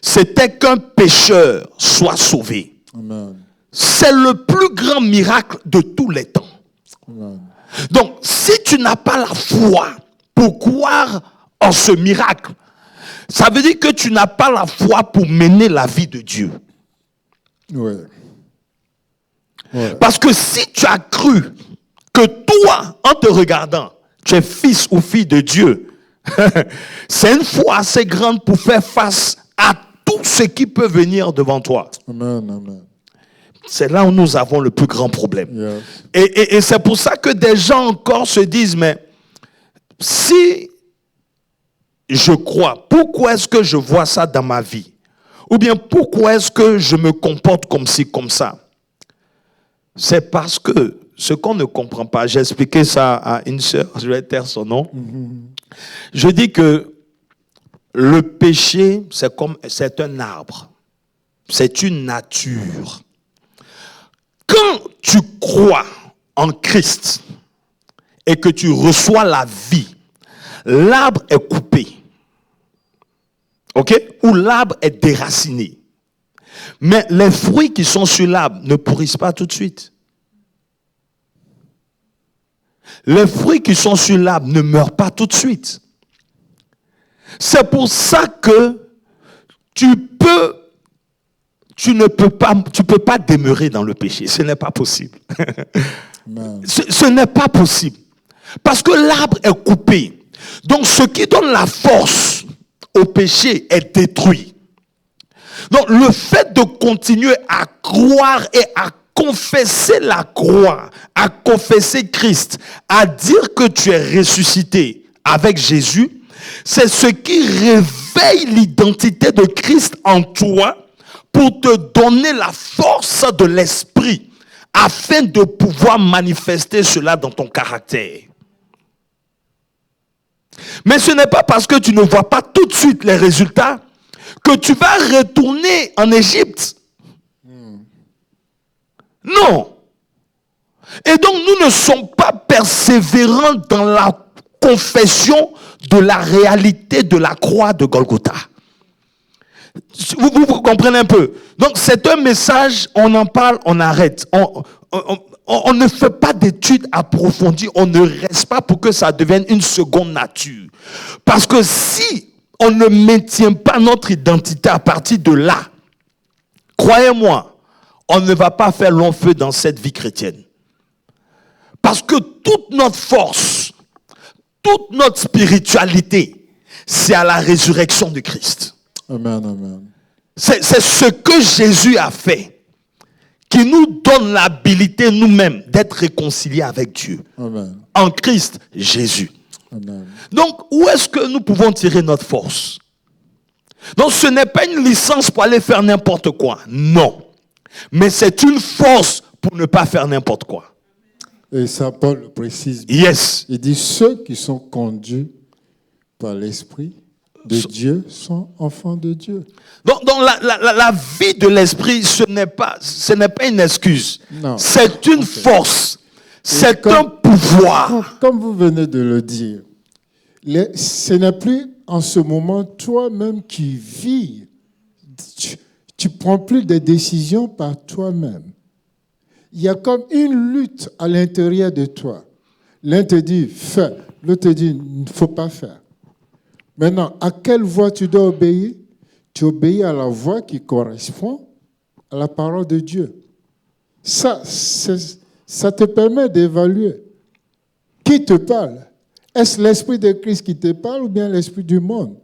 C'était qu'un pécheur soit sauvé. Amen. C'est le plus grand miracle de tous les temps. Amen. Donc, si tu n'as pas la foi pour croire en ce miracle, ça veut dire que tu n'as pas la foi pour mener la vie de Dieu. Ouais. Ouais. Parce que si tu as cru que toi, en te regardant, tu es fils ou fille de Dieu, c'est une foi assez grande pour faire face à tout ce qui peut venir devant toi. Amen. Amen. C'est là où nous avons le plus grand problème. Yes. Et c'est pour ça que des gens encore se disent, mais si je crois, pourquoi est-ce que je vois ça dans ma vie? Ou bien pourquoi est-ce que je me comporte comme ci, comme ça? C'est parce que ce qu'on ne comprend pas, j'ai expliqué ça à une sœur, je vais taire son nom. Je dis que le péché, c'est un arbre. C'est une nature. Quand tu crois en Christ et que tu reçois la vie, l'arbre est coupé. OK? Ou l'arbre est déraciné. Mais les fruits qui sont sur l'arbre ne pourrissent pas tout de suite. Les fruits qui sont sur l'arbre ne meurent pas tout de suite. C'est pour ça que tu ne peux pas demeurer dans le péché. Ce n'est pas possible. Ce n'est pas possible. Parce que l'arbre est coupé. Donc ce qui donne la force au péché est détruit. Donc le fait de continuer à croire et à confesser la croix, à confesser Christ, à dire que tu es ressuscité avec Jésus, c'est ce qui réveille l'identité de Christ en toi pour te donner la force de l'esprit afin de pouvoir manifester cela dans ton caractère. Mais ce n'est pas parce que tu ne vois pas tout de suite les résultats que tu vas retourner en Égypte. Non. Et donc nous ne sommes pas persévérants dans la confession de la réalité de la croix de Golgotha. Vous comprenez un peu? Donc c'est un message, on en parle, on arrête. On ne fait pas d'études approfondies, on ne reste pas pour que ça devienne une seconde nature. Parce que si on ne maintient pas notre identité à partir de là, croyez-moi, on ne va pas faire long feu dans cette vie chrétienne. Parce que toute notre force, toute notre spiritualité, c'est à la résurrection de Christ. Amen, amen. C'est ce que Jésus a fait qui nous donne l'habilité nous-mêmes d'être réconciliés avec Dieu. Amen. En Christ Jésus. Amen. Donc, où est-ce que nous pouvons tirer notre force? Donc, ce n'est pas une licence pour aller faire n'importe quoi. Non. Mais c'est une force pour ne pas faire n'importe quoi. Et ça, Paul le précise. Yes. Il dit, ceux qui sont conduits par l'Esprit de Dieu sont enfants de Dieu. Donc la vie de l'Esprit, ce n'est pas une excuse. Non. C'est une force. C'est un pouvoir. Comme vous venez de le dire, ce n'est plus en ce moment toi-même qui vis. Tu ne prends plus des décisions par toi-même. Il y a comme une lutte à l'intérieur de toi. L'un te dit, fais. L'autre te dit, il ne faut pas faire. Maintenant, à quelle voix tu dois obéir? Tu obéis à la voix qui correspond à la parole de Dieu. Ça te permet d'évaluer. Qui te parle? Est-ce l'Esprit de Christ qui te parle ou bien l'Esprit du monde?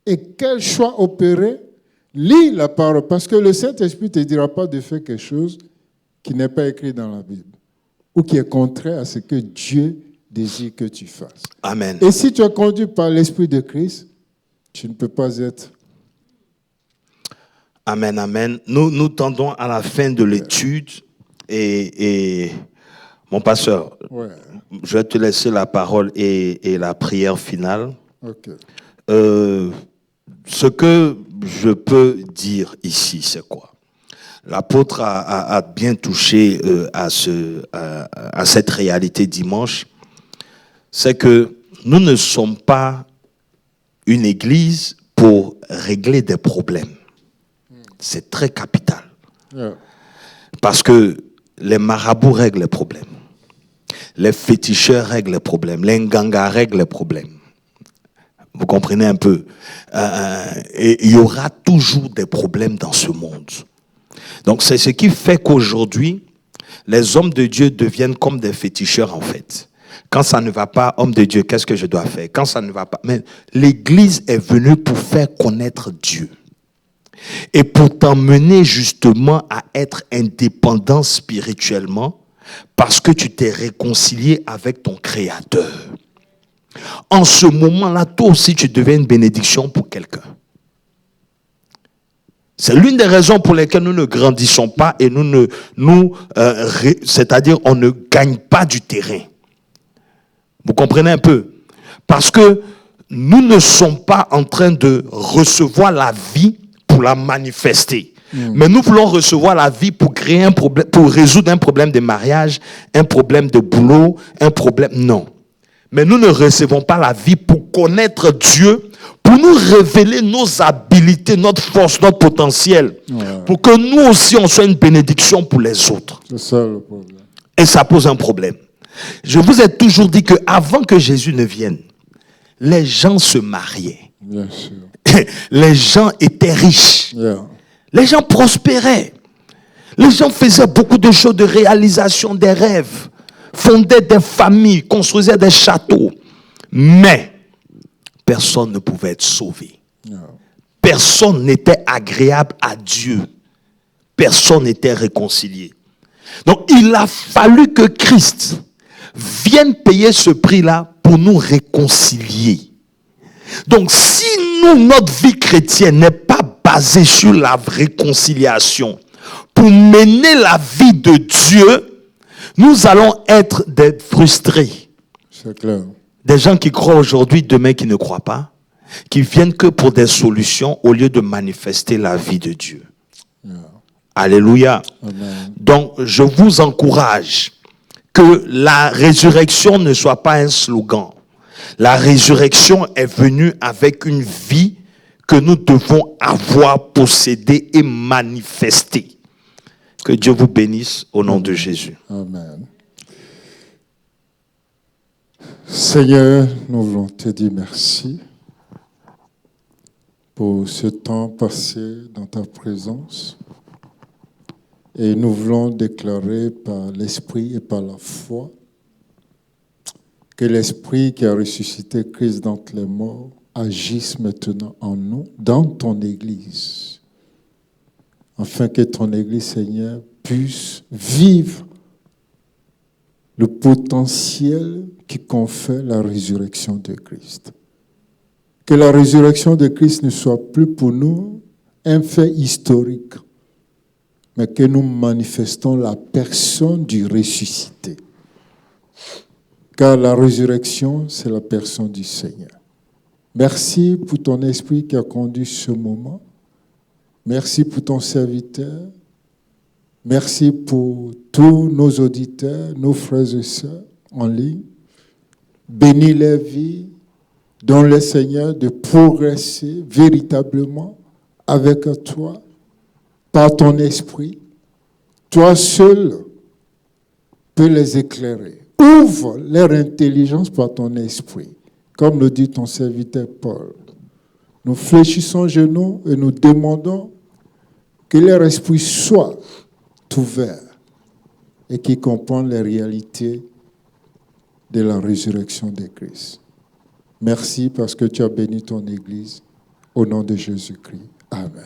Et quel choix opérer? Lis la parole, parce que le Saint-Esprit ne te dira pas de faire quelque chose qui n'est pas écrit dans la Bible ou qui est contraire à ce que Dieu désire que tu fasses. Amen. Et si tu es conduit par l'Esprit de Christ, tu ne peux pas être. Amen, amen. Nous tendons à la fin de l'étude et mon pasteur, Ouais. je vais te laisser la parole et la prière finale. Ok. Ce que je peux dire ici, c'est quoi? L'apôtre a bien touché à cette réalité dimanche. C'est que nous ne sommes pas une église pour régler des problèmes. C'est très capital. Yeah. Parce que les marabouts règlent les problèmes. Les féticheurs règlent les problèmes. Les ngangas règlent les problèmes. Vous comprenez un peu? Et il y aura toujours des problèmes dans ce monde. Donc c'est ce qui fait qu'aujourd'hui, les hommes de Dieu deviennent comme des féticheurs en fait. Quand ça ne va pas, homme de Dieu, qu'est-ce que je dois faire? Quand ça ne va pas, mais l'Église est venue pour faire connaître Dieu. Et pour t'emmener justement à être indépendant spirituellement, parce que tu t'es réconcilié avec ton Créateur. En ce moment-là, toi aussi, tu deviens une bénédiction pour quelqu'un. C'est l'une des raisons pour lesquelles nous ne grandissons pas et c'est-à-dire on ne gagne pas du terrain. Vous comprenez un peu? Parce que nous ne sommes pas en train de recevoir la vie pour la manifester. Mais nous voulons recevoir la vie pour créer un problème, pour résoudre un problème de mariage, un problème de boulot, un problème. Non. Mais nous ne recevons pas la vie pour connaître Dieu, pour nous révéler nos habilités, notre force, notre potentiel, pour que nous aussi on soit une bénédiction pour les autres. C'est ça le problème. Et ça pose un problème. Je vous ai toujours dit qu'avant que Jésus ne vienne, les gens se mariaient. Bien sûr. Les gens étaient riches. Yeah. Les gens prospéraient. Les gens faisaient beaucoup de choses, de réalisation des rêves, fondaient des familles, construisaient des châteaux. Mais personne ne pouvait être sauvé. Yeah. Personne n'était agréable à Dieu. Personne n'était réconcilié. Donc il a fallu que Christ vienne payer ce prix-là pour nous réconcilier. Donc si notre vie chrétienne n'est pas basée sur la réconciliation, pour mener la vie de Dieu, nous allons être des frustrés. C'est clair. Des gens qui croient aujourd'hui, demain qui ne croient pas, qui viennent que pour des solutions au lieu de manifester la vie de Dieu. Yeah. Alléluia. Amen. Donc, je vous encourage que la résurrection ne soit pas un slogan. La résurrection est venue avec une vie que nous devons avoir, posséder et manifester. Que Dieu vous bénisse au nom de Jésus. Amen. Seigneur, nous voulons te dire merci pour ce temps passé dans ta présence. Et nous voulons déclarer par l'Esprit et par la foi que l'Esprit qui a ressuscité Christ d'entre les morts agisse maintenant en nous, dans ton Église, afin que ton Église, Seigneur, puisse vivre le potentiel qui confère la résurrection de Christ. Que la résurrection de Christ ne soit plus pour nous un fait historique, mais que nous manifestons la personne du ressuscité. Car la résurrection, c'est la personne du Seigneur. Merci pour ton esprit qui a conduit ce moment. Merci pour ton serviteur. Merci pour tous nos auditeurs, nos frères et sœurs en ligne. Bénis les vies, donne le Seigneur de progresser véritablement avec toi, par ton esprit. Toi seul peux les éclairer. Ouvre leur intelligence par ton esprit, comme le dit ton serviteur Paul. Nous fléchissons genoux et nous demandons que leur esprit soit ouvert et qu'ils comprennent les réalités de la résurrection de Christ. Merci parce que tu as béni ton Église. Au nom de Jésus-Christ. Amen.